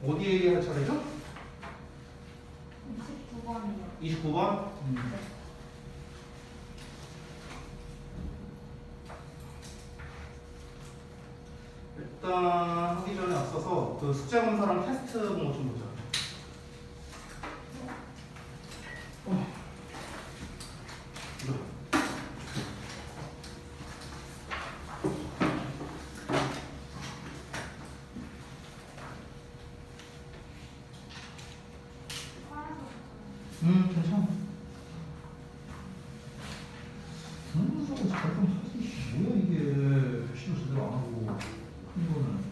어디에 할 차례죠? 29번이요. 29번? 일단 하기 전에 앞서서 그 숙제 검사랑 테스트 본 거 좀 보자. 괜찮아. 공부하고 잘좀 하지. 뭐야 이게 글씨도 제대로 안 하고 큰 거는.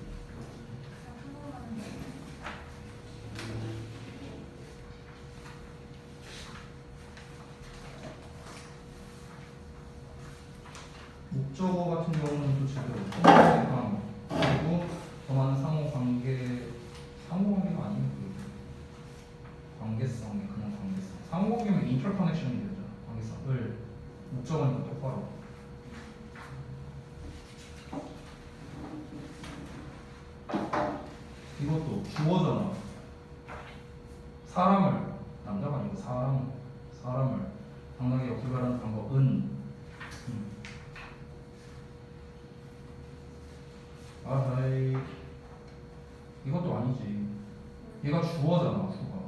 목적어 같은 경우는 또 제대로 없고 그리고 더 많은 상호관계가 아니면 그 관계성이 그냥 관계성. 상호관계면 인터커넥션이 되죠. 관계성을 목적어니까 똑바로. 이것도 주어잖아. 사람을 남자가 아니고 사람을 당당히 역설하는 단어 아이 이것도 아니지. 얘가 주어잖아. 주가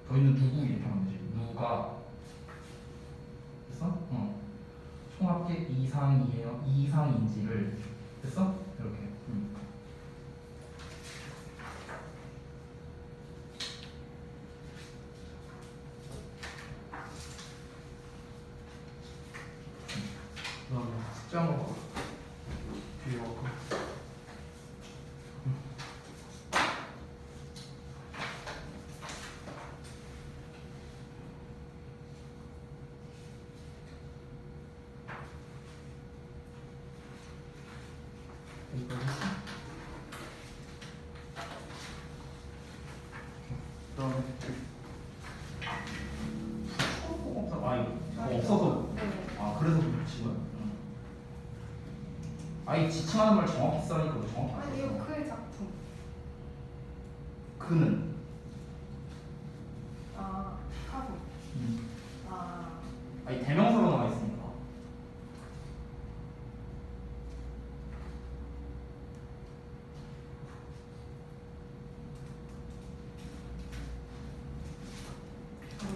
저희는 누구 이렇게 하면 되지. 누가 됐어? 총합계 이상이에요. 이상인지를 됐어? 이렇게. 그다음에 숙제 한번 봐. 뒤에 갖고. 없어서 그래서 그렇지. 아이 지칭하는 말 정확히 써니까 정확히. 아니 이거 그의 작품. 그는. 하고. 아니 대명사로 나와 있으니까.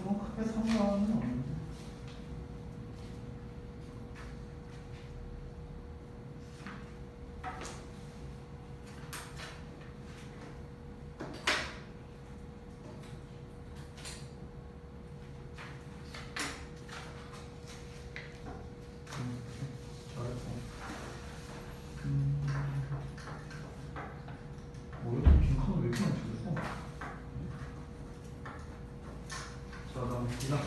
뭐 크게 상관은 없는데. 뭐야? 빈칸을 왜 이렇게 많이 찍었어? 자, 다음 기나.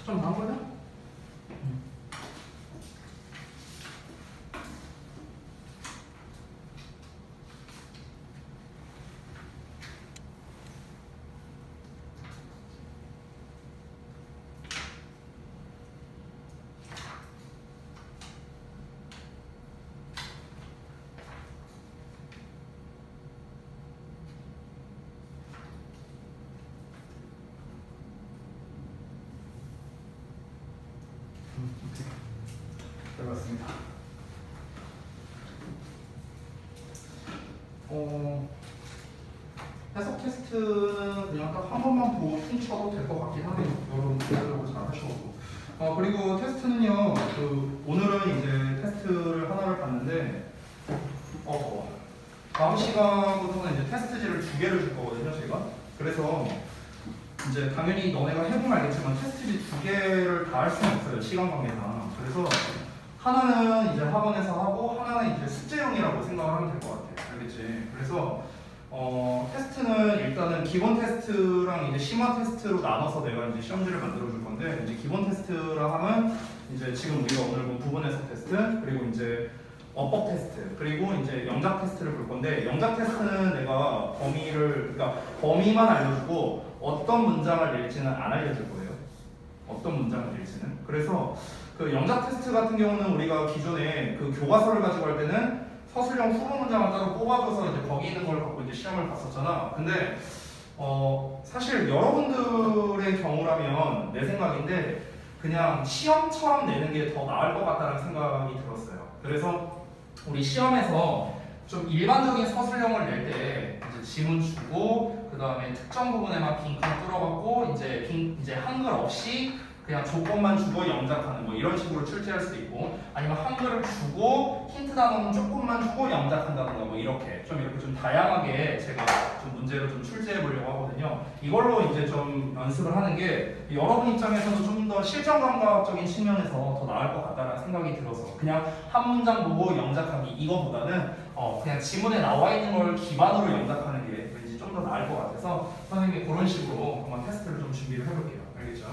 좀 나온 거냐? 잘 봤습니다. 해석 테스트는 그냥 딱 한 번만 보고 퉁쳐도 될 것 같긴 하네요. 여러분 기본적으로 잘 하셔도. 그리고 테스트는요. 오늘은 이제 테스트를 하나를 봤는데, 다음 시간부터는 이제 테스트지를 2개를 줄 거거든요, 제가. 그래서 이제 당연히 너네가 해보면 알겠지만 테스트지 2개를 다 할 수는 없어요, 시간 관계상. 그래서 하나는 이제 학원에서 하고 하나는 이제 숙제형이라고 생각을 하면 될 것 같아. 알겠지? 그래서 테스트는 일단은 기본 테스트랑 이제 심화 테스트로 나눠서 내가 이제 시험지를 만들어 줄 건데, 이제 기본 테스트라 하면 이제 지금 우리가 오늘 본 부분 해석 테스트, 그리고 이제 어법 테스트, 그리고 이제 영작 테스트를 볼 건데, 영작 테스트는 내가 그러니까 범위만 알려주고 어떤 문장을 낼지는 안 알려줄 거예요. 어떤 문장을 낼지는. 그래서 그 영작 테스트 같은 경우는 우리가 기존에 그 교과서를 가지고 할 때는 서술형 후보 문장을 따로 뽑아줘서 이제 거기 있는 걸 갖고 이제 시험을 봤었잖아. 근데 사실 여러분들의 경우라면 내 생각인데 그냥 시험처럼 내는 게 더 나을 것 같다는 생각이 들었어요. 그래서 우리 시험에서 좀 일반적인 서술형을 낼 때 이제 지문 주고 그 다음에 특정 부분에만 빈칸 뚫어갖고 이제 한글 없이 그냥 조건만 주고 영작하는 뭐 이런 식으로 출제할 수도 있고 아니면 한글을 주고 힌트 단어는 조금만 주고 영작한다든가 뭐 이렇게 좀 다양하게 제가 좀 문제를 좀 출제해 보려고 하거든요. 이걸로 이제 좀 연습을 하는 게 여러분 입장에서도 좀 더 실전 감각적인 측면에서 더 나을 것 같다는 생각이 들어서 그냥 한 문장 보고 영작하기 이거보다는 그냥 지문에 나와 있는 걸 기반으로 영작하는 게 왠지 좀 더 나을 것 같아서 선생님이 그런 식으로 한번 테스트를 좀 준비를 해볼게요. 알겠죠?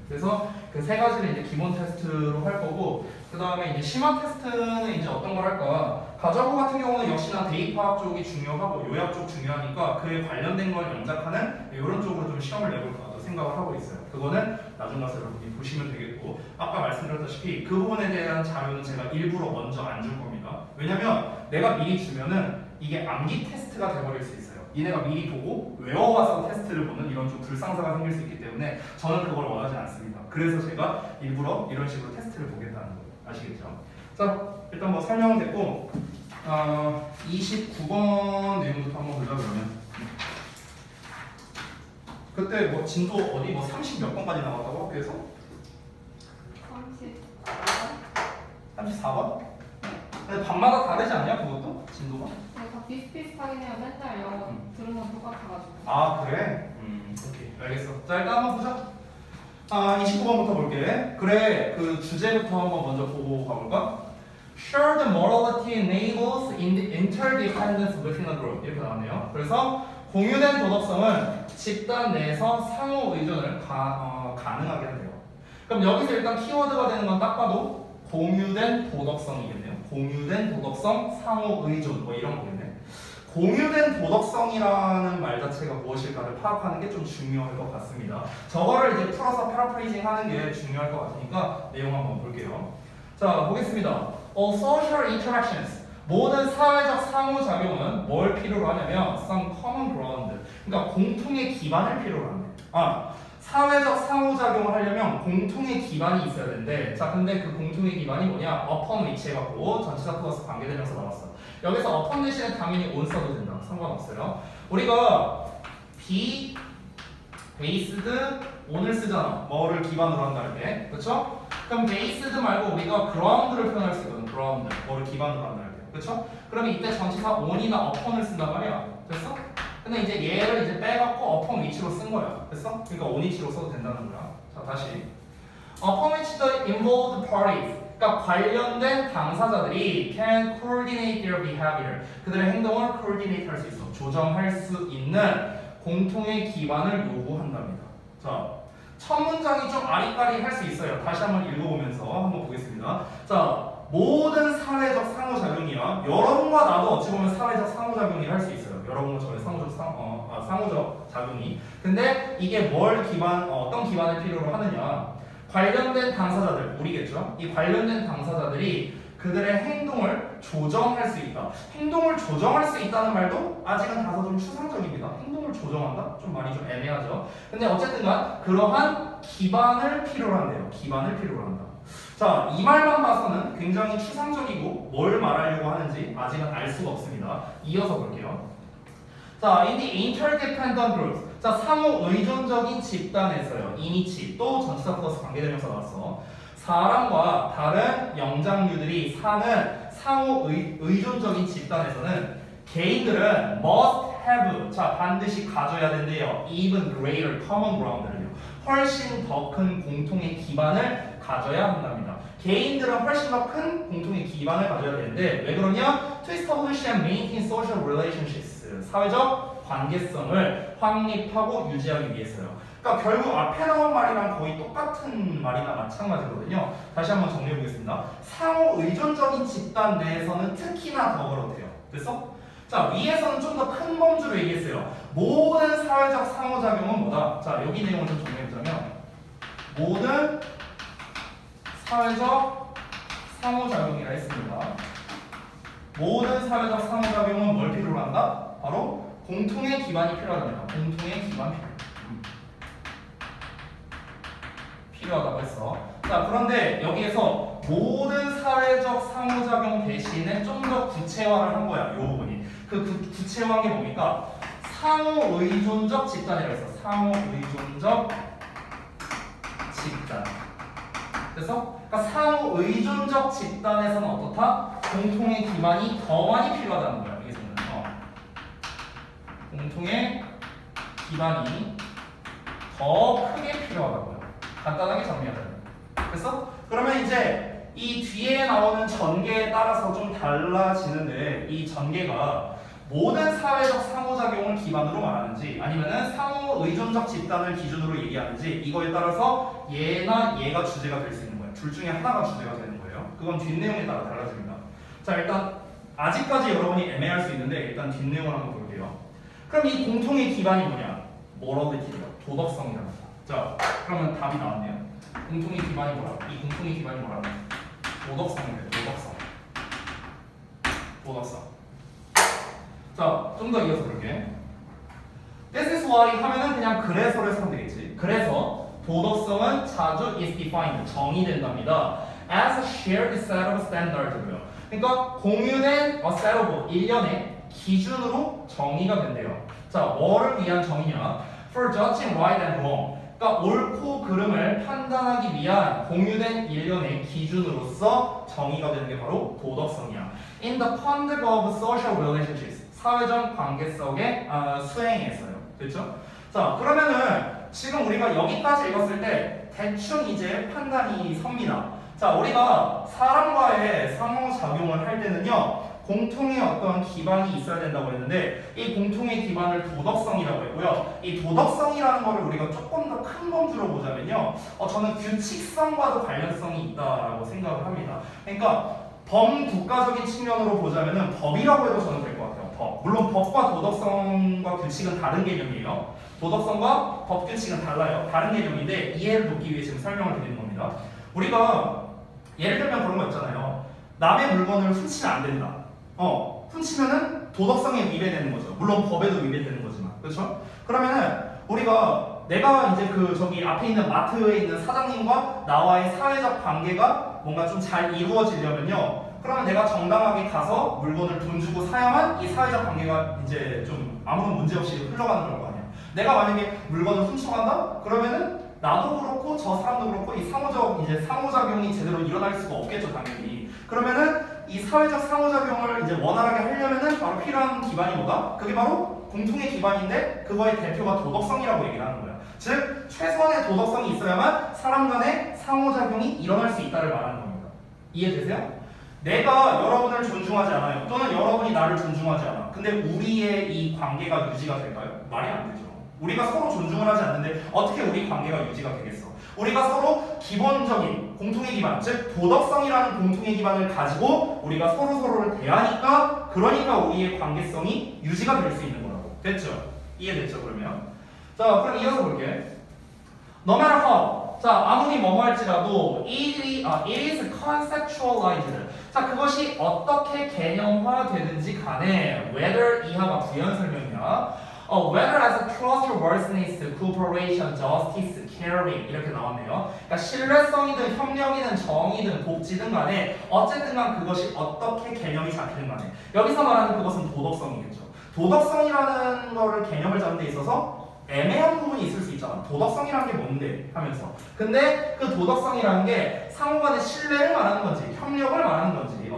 그래서 그 세 가지를 이제 기본 테스트로 할 거고 그 다음에 이제 심화 테스트는 이제 어떤 걸 할까? 가정부 같은 경우는 역시나 대입화학 쪽이 중요하고 요약 쪽 중요하니까 그에 관련된 걸 영작하는 이런 쪽으로 좀 시험을 내볼까 생각을 하고 있어요. 그거는 나중 가서 여러분이 보시면 되겠고 아까 말씀드렸다시피 그 부분에 대한 자료는 제가 일부러 먼저 안 줄 겁니다. 왜냐면 내가 미리 주면은 이게 암기 테스트가 돼버릴 수 있어요. 얘네가 미리 보고 외워와서 테스트를 보는 이런 좀 불상사가 생길 수 있기 때문에 저는 그걸 원하지 않습니다. 그래서 제가 일부러 이런 식으로 테스트를 보겠다는 거예요. 아시겠죠? 자, 일단 뭐 설명은 됐고 29번 내용부터 한번 보자 그러면 그때 뭐 진도 어디 뭐 30 몇 번까지 나왔다고 학교에서? 34번? 근데 밤마다 다르지 않냐 그것도? 진도가? 네, 다 비슷비슷하긴 해요. 맨날 영어 들은 건 똑같아가지고. 아 그래? 오케이 알겠어. 자 일단 한번 보자. 29번부터 볼게. 그래 그 주제부터 한번 먼저 보고 가볼까? Shared morality enables interdependence within a group 이렇게 나왔네요. 그래서 공유된 도덕성은 집단 내에서 상호 의존을 가능하게 한대요. 그럼 여기서 일단 키워드가 되는 건 딱 봐도 공유된 도덕성이겠네요. 공유된 도덕성, 상호 의존 뭐 이런 거겠네. 공유된 도덕성이라는 말 자체가 무엇일까를 파악하는 게 좀 중요할 것 같습니다. 저거를 이제 풀어서 패러프레이징 하는 게 중요할 것 같으니까 내용 한번 볼게요. 자, 보겠습니다. All social interactions. 모든 사회적 상호작용은 뭘 필요로 하냐면 some common ground. 그러니까 공통의 기반을 필요로 합니다. 사회적 상호작용을 하려면 공통의 기반이 있어야 되는데 자 근데 그 공통의 기반이 뭐냐? upon which 해갖고 전치사 플러스 관계대명사 나왔어. 여기서 upon 대신에 당연히 on 써도 된다. 상관없어요. 우리가 be based on을 쓰잖아. 뭐를 기반으로 한다 할 때. 그렇죠? 그럼 based 말고 우리가 ground를 표현할 수 있거든. ground. 뭐를 기반으로 한다 할 때. 그렇죠? 그러면 이때 전치사 on이나 upon을 쓴단 말이야. 됐어? 근데 이제 얘를 이제 빼갖고 upon which로 쓴 거야. 됐어? 그러니까 on which로 써도 된다는 거야. 자, 다시. upon which the involved parties. 그러니까 관련된 당사자들이 can coordinate their behavior. 그들의 행동을 coordinate 할 수 있어. 조정할 수 있는 공통의 기반을 요구한답니다. 자, 첫 문장이 좀 아리까리 할 수 있어요. 다시 한번 읽어보면서 한번 보겠습니다. 자, 모든 사회적 상호작용이야. 여러분과 나도 어찌 보면 사회적 상호작용이 할 수 있어요. 여러분과 저의 상호적 작용이. 근데 이게 뭘 기반, 어떤 기반을 필요로 하느냐? 관련된 당사자들, 우리겠죠? 이 관련된 당사자들이 그들의 행동을 조정할 수 있다. 행동을 조정할 수 있다는 말도 아직은 다소 좀 추상적입니다. 행동을 조정한다? 좀 말이 좀 애매하죠. 근데 어쨌든간 그러한 기반을 필요로 한대요. 기반을 필요로 한다. 자, 이 말만 봐서는 굉장히 추상적이고 뭘 말하려고 하는지 아직은 알 수가 없습니다. 이어서 볼게요. 자, in the interdependent groups. 자, 상호 의존적인 집단에서요. 이니치 또 전치사 플러스 관계대명사 나왔어. 사람과 다른 영장류들이 사는 상호 의존적인 집단에서는 개인들은 must have. 자, 반드시 가져야 된대요. even greater common ground를요. 훨씬 더 큰 공통의 기반을 가져야 한답니다. 개인들은 훨씬 더 큰 공통의 기반을 가져야 되는데 왜 그러냐? To establish and maintain social relationships. 사회적 관계성을 확립하고 유지하기 위해서요. 그러니까 결국 앞에 나온 말이랑 거의 똑같은 말이나 마찬가지거든요. 다시 한번 정리해 보겠습니다. 상호 의존적인 집단 내에서는 특히나 더 그렇대요. 됐어? 자, 위에서는 좀 더 큰 범주로 얘기했어요. 그러면 모든 사회적 상호작용은 뭐다? 자, 여기 내용을 좀 정리해보자면 모든 사회적 상호작용이라 했습니다. 모든 사회적 상호작용은 뭘 필요로 한다? 바로 공통의 기반이 필요하답니다. 공통의 기반 필요하다고 했어. 자, 그런데 여기에서 모든 사회적 상호작용 대신에 좀 더 구체화를 한 거야. 이 부분이. 그 구체화한 게 뭡니까? 상호의존적 집단이라고 했어. 상호의존적 집단. 그래서 그러니까 상호의존적 집단에서는 어떻다? 공통의 기반이 더 많이 필요하다는 거야. 여기서는 공통의 기반이 더 크게 필요하다고요. 간단하게 정리하자면. 그래서 그러면 이제 이 뒤에 나오는 전개에 따라서 좀 달라지는데 이 전개가 모든 사회적 상호작용을 기반으로 말하는지 아니면은 상호의존적 집단을 기준으로 얘기하는지 이거에 따라서 얘나 얘가 주제가 될 수 있는 거예요. 둘 중에 하나가 주제가 되는 거예요. 그건 뒷내용에 따라 달라집니다. 자, 일단 아직까지 여러분이 애매할 수 있는데 일단 뒷내용을 한번 볼게요. 그럼 이 공통의 기반이 뭐냐? 모럴리티예요. 도덕성이랍니다. 자, 그러면 답이 나왔네요. 공통의 기반이 뭐라? 이 공통의 기반이 뭐라? 도덕성이래요. 도덕성. 자, 좀 더 이어서 볼게. This is why 하면은 그냥 그래서를 쓰면 되겠지. 그래서 도덕성은 자주 is defined, 정의된답니다. As a shared set of standards고요. 그러니까 공유된 a set of 일련의 기준으로 정의가 된대요. 자, 뭐를 위한 정의냐? For judging right and wrong. 그러니까 옳고 그름을 판단하기 위한 공유된 일련의 기준으로서 정의가 되는 게 바로 도덕성이야. In the conduct of social relationships. 사회적 관계성의 수행에서요. 됐죠? 자, 그러면은 지금 우리가 여기까지 읽었을 때 대충 이제 판단이 섭니다. 자, 우리가 사람과의 상호작용을 할 때는요, 공통의 어떤 기반이 있어야 된다고 했는데 이 공통의 기반을 도덕성이라고 했고요. 이 도덕성이라는 거를 우리가 조금 더 큰 범주로 보자면요, 저는 규칙성과도 관련성이 있다라고 생각을 합니다. 그러니까 범국가적인 측면으로 보자면은 법이라고 해도 저는 될 것 같아요. 법. 물론 법과 도덕성과 규칙은 다른 개념이에요. 도덕성과 법 규칙은 달라요. 다른 개념인데 이해를 돕기 위해 지금 설명을 드리는 겁니다. 우리가 예를 들면 그런 거 있잖아요. 남의 물건을 훔치면 안 된다. 훔치면은 도덕성에 위배되는 거죠. 물론 법에도 위배되는 거지만. 그렇죠? 그러면은 우리가 내가 이제 저기 앞에 있는 마트에 있는 사장님과 나와의 사회적 관계가 뭔가 좀 잘 이루어지려면요. 그러면 내가 정당하게 가서 물건을 돈 주고 사야만 이 사회적 관계가 이제 좀 아무런 문제 없이 흘러가는 걸 거 아니야. 내가 만약에 물건을 훔쳐간다? 그러면은 나도 그렇고 저 사람도 그렇고 이 상호작용이 제대로 일어날 수가 없겠죠, 당연히. 그러면은 이 사회적 상호작용을 이제 원활하게 하려면은 바로 필요한 기반이 뭐다? 그게 바로 공통의 기반인데 그거의 대표가 도덕성이라고 얘기를 하는 거야. 즉 최소한의 도덕성이 있어야만 사람 간의 상호작용이 일어날 수 있다를 말하는 겁니다. 이해되세요? 내가 여러분을 존중하지 않아요. 또는 여러분이 나를 존중하지 않아. 근데 우리의 이 관계가 유지가 될까요? 말이 안 되죠. 우리가 서로 존중을 하지 않는데 어떻게 우리 관계가 유지가 되겠어? 우리가 서로 기본적인 공통의 기반, 즉 도덕성이라는 공통의 기반을 가지고 우리가 서로를 대하니까 그러니까 우리의 관계성이 유지가 될 수 있는 거라고. 됐죠? 이해됐죠, 그러면? 자, 그럼 이어서 볼게. No matter how. 자, 아무리 뭐뭐 할지라도 it is conceptualized. 자, 그것이 어떻게 개념화되는지 간에 whether 이하가 부연 설명이야. whether as a trustworthiness, cooperation, justice, caring 이렇게 나왔네요. 그러니까 신뢰성이든 협력이든 정의든 복지든 간에 어쨌든 간 그것이 어떻게 개념이 잡히는 간에 여기서 말하는 그것은 도덕성이겠죠. 도덕성이라는 거를 개념을 잡는 데 있어서 애매한 부분이 있을 수 있잖아. 도덕성이라는 게 뭔데? 하면서. 근데 그 도덕성이라는 게 상호간의 신뢰를 말하는 건지, 협력을 말하는 건지,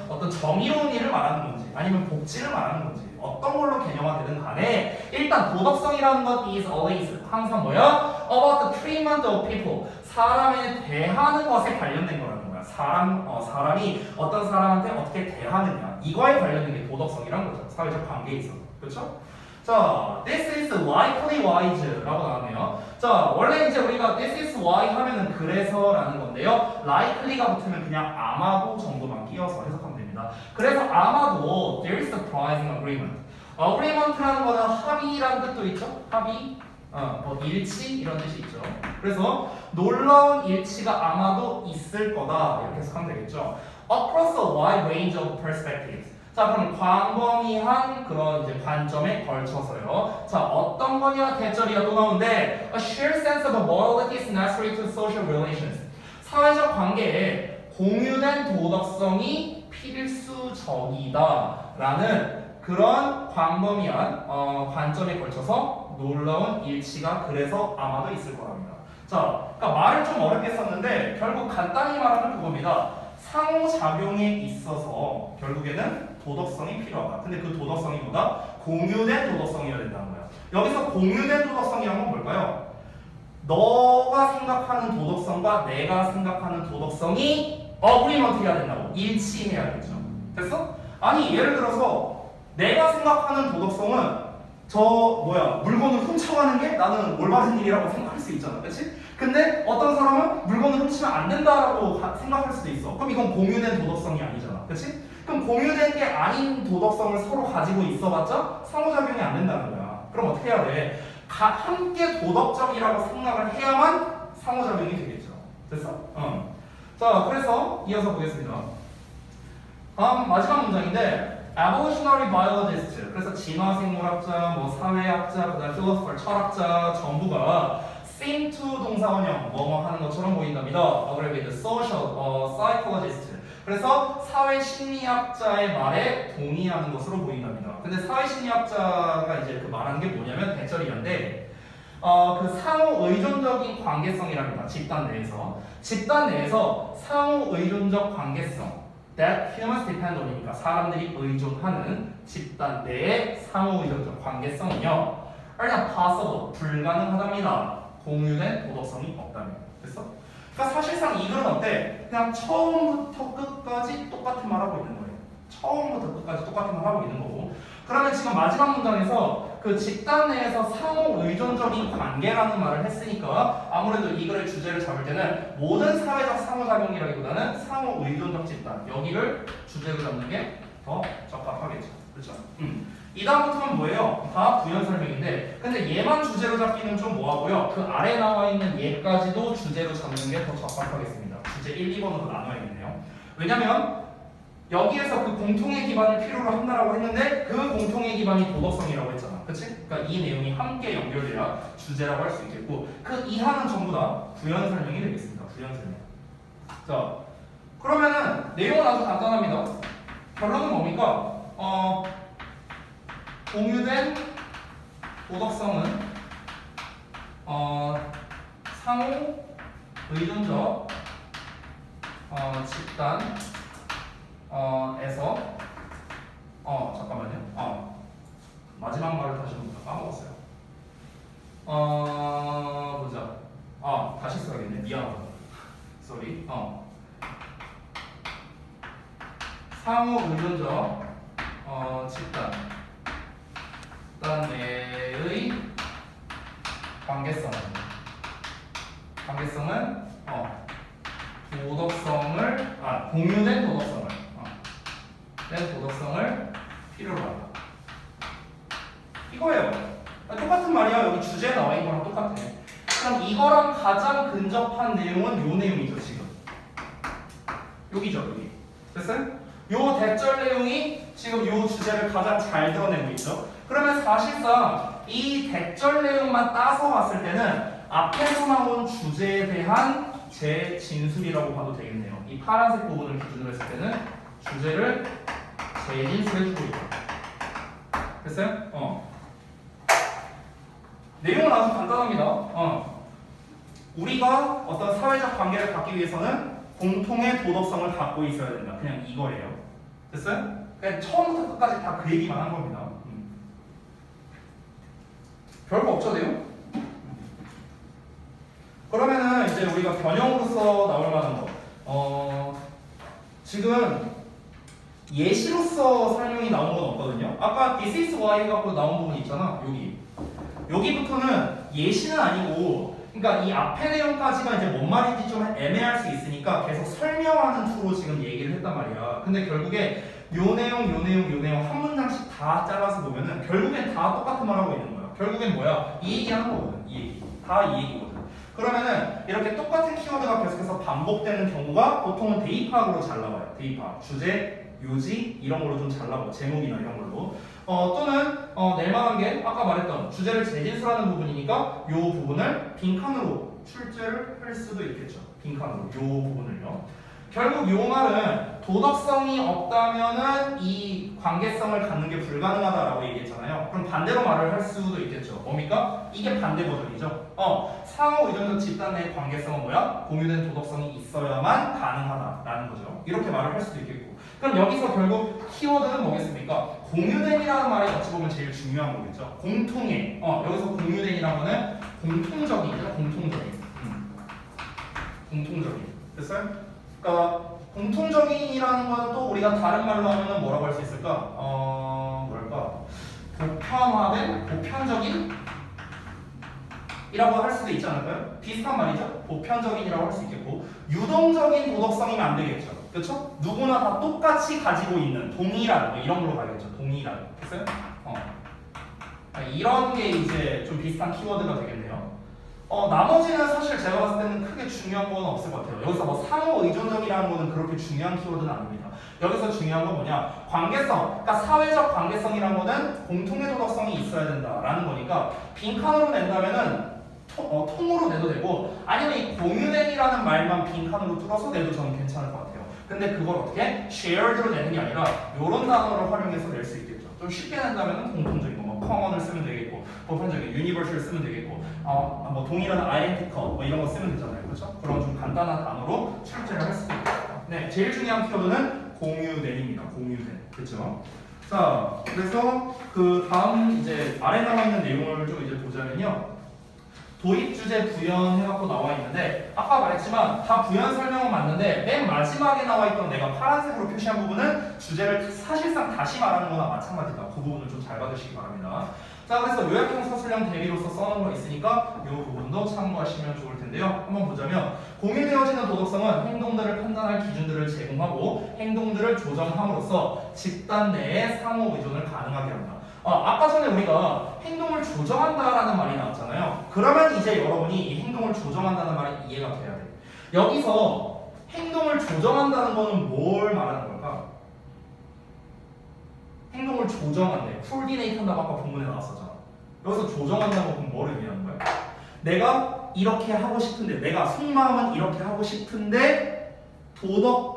어떤 정의로운 일을 말하는 건지, 아니면 복지를 말하는 건지, 어떤 걸로 개념화되든 간에 일단 도덕성이라는 것 is always 항상 뭐야? About the treatment of people. 사람에 대하는 것에 관련된 거라는 거야. 사람이 어떤 사람한테 어떻게 대하느냐. 이거에 관련된 게 도덕성이라는 거죠. 사회적 관계에 있어서. 그렇죠? 자, this is likely wise라고 나왔네요. 자, 원래 이제 우리가 this is why 하면은 그래서라는 건데요. likely가 붙으면 그냥 아마도 정도만 끼워서 해석하면 됩니다. 그래서 아마도 there is surprising agreement. agreement라는 거는 합의라는 뜻도 있죠. 합의, 뭐 일치 이런 뜻이 있죠. 그래서 놀라운 일치가 아마도 있을 거다 이렇게 해석하면 되겠죠. Across a wide range of perspectives. 자, 그럼 광범위한 그런 이제 관점에 걸쳐서요. 자, 어떤 거냐 대절이야 또 나오는데 A shared sense of morality is necessary to social relations. 사회적 관계에 공유된 도덕성이 필수적이다라는 그런 광범위한 관점에 걸쳐서 놀라운 일치가 그래서 아마도 있을 거랍니다. 자, 그러니까 말을 좀 어렵게 썼는데 결국 간단히 말하면 그겁니다. 상호작용에 있어서 결국에는 도덕성이 필요하다. 근데 그 도덕성이 뭐다? 공유된 도덕성이어야 된다는 거야. 여기서 공유된 도덕성이란 건 뭘까요? 너가 생각하는 도덕성과 내가 생각하는 도덕성이 어그리먼트해야 된다고. 일치해야겠죠. 됐어? 아니 예를 들어서 내가 생각하는 도덕성은 물건을 훔쳐가는 게 나는 올바른 일이라고 생각할 수 있잖아. 그치? 근데 어떤 사람은 물건을 훔치면 안 된다라고 생각할 수도 있어. 그럼 이건 공유된 도덕성이 아니잖아. 그치? 그럼 공유된 게 아닌 도덕성을 서로 가지고 있어봤자 상호작용이 안 된다는 거야. 그럼 어떻게 해야 돼? 함께 도덕적이라고 생각을 해야만 상호작용이 되겠죠. 됐어? 자, 그래서 이어서 보겠습니다. 마지막 문장인데 evolutionary biologist, 그래서 진화생물학자, 뭐 사회학자, 그다음 philosopher, 철학자 전부가 seem to 동사원형 뭐뭐 하는 것처럼 보인답니다. agree with social psychologist. 그래서 사회심리학자의 말에 동의하는 것으로 보인답니다. 근데 사회심리학자가 이제 그 말하는 게 뭐냐면 대절이한데 그 상호 의존적인 관계성이랍니다. 집단 내에서. 집단 내에서 상호 의존적 관계성 that humans depend on이니까 사람들이 의존하는 집단 내의 상호 의존적 관계성은요 are not possible, 불가능하답니다. 공유된 도덕성이 없다면. 됐어? 그러니까 사실상 이 글은 어때? 그냥 처음부터 끝까지 똑같은 말 하고 있는 거예요. 처음부터 끝까지 똑같은 말 하고 있는 거고. 그러면 지금 마지막 문장에서 그 집단 내에서 상호 의존적인 관계라는 말을 했으니까 아무래도 이 글의 주제를 잡을 때는 모든 사회적 상호작용이라기보다는 상호 의존적 집단 여기를 주제로 잡는 게 더 적합하겠죠. 그렇죠? 이 다음부터는 뭐예요? 다 부연 설명인데 근데 얘만 주제로 잡기는 좀 뭐하고요. 그 아래 나와 있는 얘까지도 주제로 잡는 게 더 적합하겠습니다. 주제 1, 2번으로 나눠야겠네요. 왜냐면 여기에서 그 공통의 기반을 필요로 한다라고 했는데 그 공통의 기반이 도덕성이라고 했잖아. 그치? 그러니까 이 내용이 함께 연결돼야 주제라고 할 수 있겠고 그 이하는 전부 다 부연 설명이 되겠습니다. 부연 설명. 자, 그러면은 내용은 아주 간단합니다. 결론은 뭡니까? 공유된 도덕성은 상호 의존적 집단 에서 잠깐만요. 마지막 말을 다시 한번 까먹었어요. 보자. 다시 써야겠네. 미안하다. 쏘리. 상호 의존적 집단 내의 관계성은 도덕성을 공유된 도덕성을 필요로 한다. 이거예요. 똑같은 말이야. 여기 주제에 나와 있는 거랑 똑같아. 그럼 이거랑 가장 근접한 내용은 요 내용이죠. 지금 여기죠. 여기 됐어요? 요 대절 내용이 지금 요 주제를 가장 잘 드러내고 있죠. 그러면 사실상 이 대절 내용만 따서 봤을 때는 앞에서 나온 주제에 대한 재진술이라고 봐도 되겠네요. 이 파란색 부분을 기준으로 했을 때는 주제를 재진술해주고 있다. 됐어요? 내용은 아주 간단합니다. 우리가 어떤 사회적 관계를 갖기 위해서는 공통의 도덕성을 갖고 있어야 된다. 그냥 이거예요. 됐어요? 그냥 처음부터 끝까지 다 그 얘기만 한 겁니다. 별거 없죠, 내용? 그러면은 이제 우리가 변형으로서 나올 만한 거. 지금 예시로서 설명이 나온 건 없거든요. 아까 this is why 갖고 나온 부분 있잖아. 여기부터는 예시는 아니고, 그러니까 이 앞에 내용까지가 이제 뭔 말인지 좀 애매할 수 있으니까 계속 설명하는 투로 지금 얘기를 했단 말이야. 근데 결국에 요 내용, 요 내용, 요 내용 한 문장씩 다 잘라서 보면은 결국엔 다 똑같은 말 하고 있는 거야. 결국엔 뭐야? 이 얘기 하는 거거든. 이 얘기. 다 이 얘기거든. 그러면은 이렇게 똑같은 키워드가 계속해서 반복되는 경우가 보통은 대입학으로 잘 나와요. 대입학. 주제, 요지 이런 걸로 좀 잘 나와요. 제목이나 이런 걸로. 또는 낼만한 게 아까 말했던 주제를 재진술하는 부분이니까 요 부분을 빈칸으로 출제를 할 수도 있겠죠. 빈칸으로 요 부분을요. 결국 요 말은 도덕성이 없다면은 이 관계성을 갖는 게 불가능하다라고 얘기했잖아요. 그럼 반대로 말을 할 수도 있겠죠. 뭡니까? 이게 반대 버전이죠. 상호 의존적 집단 내 관계성은 뭐야? 공유된 도덕성이 있어야만 가능하다라는 거죠. 이렇게 말을 할 수도 있겠고. 그럼 여기서 결국 키워드는 뭐겠습니까? 공유된이라는 말이 어찌 보면 제일 중요한 거겠죠. 공통의. 여기서 공유된이라는 거는 공통적이죠. 공통적인. 공통적인. 됐어요? 그러니까 공통적인이라는 거는 또 우리가 다른 말로 하면은 뭐라고 할 수 있을까? 뭐랄까? 보편화된, 보편적인? 이라고 할 수도 있지 않을까요? 비슷한 말이죠? 보편적인이라고 할 수 있겠고 유동적인 도덕성이면 안 되겠죠. 그렇죠? 누구나 다 똑같이 가지고 있는 동일한 뭐 이런 걸로 가겠죠. 동일한. 됐어요? 이런 게 이제 좀 비슷한 키워드가 되겠네요. 나머지는 사실 제가 봤을 때는 크게 중요한 건 없을 것 같아요. 여기서 뭐 상호 의존적이라는 거는 그렇게 중요한 키워드는 아닙니다. 여기서 중요한 건 뭐냐? 관계성. 그러니까 사회적 관계성이라는 거는 공통의 도덕성이 있어야 된다라는 거니까 빈칸으로 낸다면은 통으로 내도 되고 아니면 이 공유된이라는 말만 빈칸으로 뚫어서 내도 저는 괜찮을 것 같아요. 근데 그걸 어떻게? shared로 내는 게 아니라 이런 단어를 활용해서 낼 수 있겠죠. 좀 쉽게 낸다면은 공통적인 거, 뭐 common을 쓰면 되겠고 보편적인 universal을 쓰면 되겠고 뭐 동일한 identical 뭐 이런 거 쓰면 되잖아요. 그렇죠? 그런 좀 간단한 단어로 출제를 할 수도 있고. 네, 제일 중요한 키워드는 공유된입니다. 공유된. 그렇죠? 자, 그래서 그 다음 이제 아래 나와 있는 내용을 좀 이제 보자면요. 도입 주제 부연 해갖고 나와 있는데 아까 말했지만 다 부연 설명은 맞는데 맨 마지막에 나와 있던 내가 파란색으로 표시한 부분은 주제를 사실상 다시 말하는 거나 마찬가지다. 그 부분을 좀 잘 받으시기 바랍니다. 자, 그래서 요약형 서술형 대비로서 써놓은 거 있으니까 이 부분도 참고하시면 좋을 텐데요. 한번 보자면 공유되어지는 도덕성은 행동들을 판단할 기준들을 제공하고 행동들을 조정함으로써 집단 내에 상호 의존을 가능하게 한다. 아까 전에 우리가 행동을 조정한다라는 말이 나왔잖아요. 그러면 이제 여러분이 이 행동을 조정한다는 말이 이해가 돼야 돼. 여기서 행동을 조정한다는 거는 뭘 말하는 걸까? 행동을 조정한대. 코디네이트 한다고 아까 본문에 나왔었잖아. 여기서 조정한다는 건 뭐를 의미하는 거야? 내가 이렇게 하고 싶은데 내가 속마음은 이렇게 하고 싶은데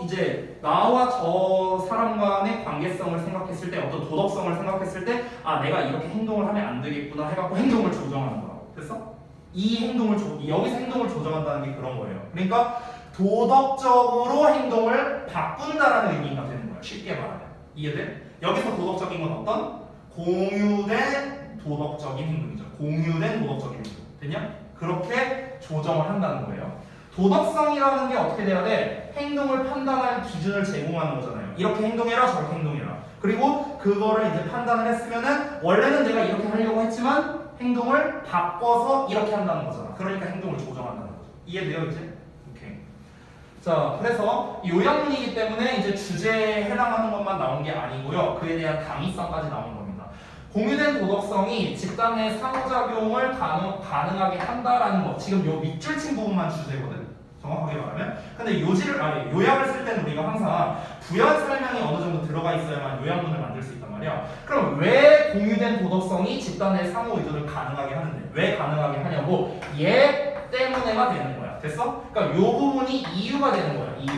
이제 나와 저 사람 간의 관계성을 생각했을 때 어떤 도덕성을 생각했을 때 내가 이렇게 행동을 하면 안 되겠구나 해갖고 행동을 조정하는 거라고. 됐어? 이 행동을 여기서 행동을 조정한다는 게 그런 거예요. 그러니까 도덕적으로 행동을 바꾼다라는 의미가 되는 거야. 쉽게 말하면. 이해돼? 여기서 도덕적인 건 어떤? 공유된 도덕적인 행동이죠. 공유된 도덕적인 행동. 됐냐? 그렇게 조정을 한다는 거예요. 도덕성이라는 게 어떻게 돼야 돼? 행동을 판단할 기준을 제공하는 거잖아요. 이렇게 행동해라, 저렇게 행동해라. 그리고 그거를 이제 판단을 했으면은 원래는 내가 이렇게 하려고 했지만 행동을 바꿔서 이렇게 한다는 거잖아. 그러니까 행동을 조정한다는 거죠. 이해돼요, 이제? 오케이. 자, 그래서 요약문이기 때문에 이제 주제에 해당하는 것만 나온 게 아니고요. 그에 대한 당위성까지 나온 겁니다. 공유된 도덕성이 집단 내 상호작용을 가능하게 한다라는 거. 지금 요 밑줄 친 부분만 주제거든. 정확하게 말하면. 근데 요약을 쓸 때는 우리가 항상 부연 설명이 어느 정도 들어가 있어야만 요약문을 만들 수 있단 말이야. 그럼 왜 공유된 도덕성이 집단 내 상호 의존을 가능하게 하는데? 왜 가능하게 하냐고? 얘 때문에만 되는 거야. 됐어? 그러니까 요 부분이 이유가 되는 거야. 이유.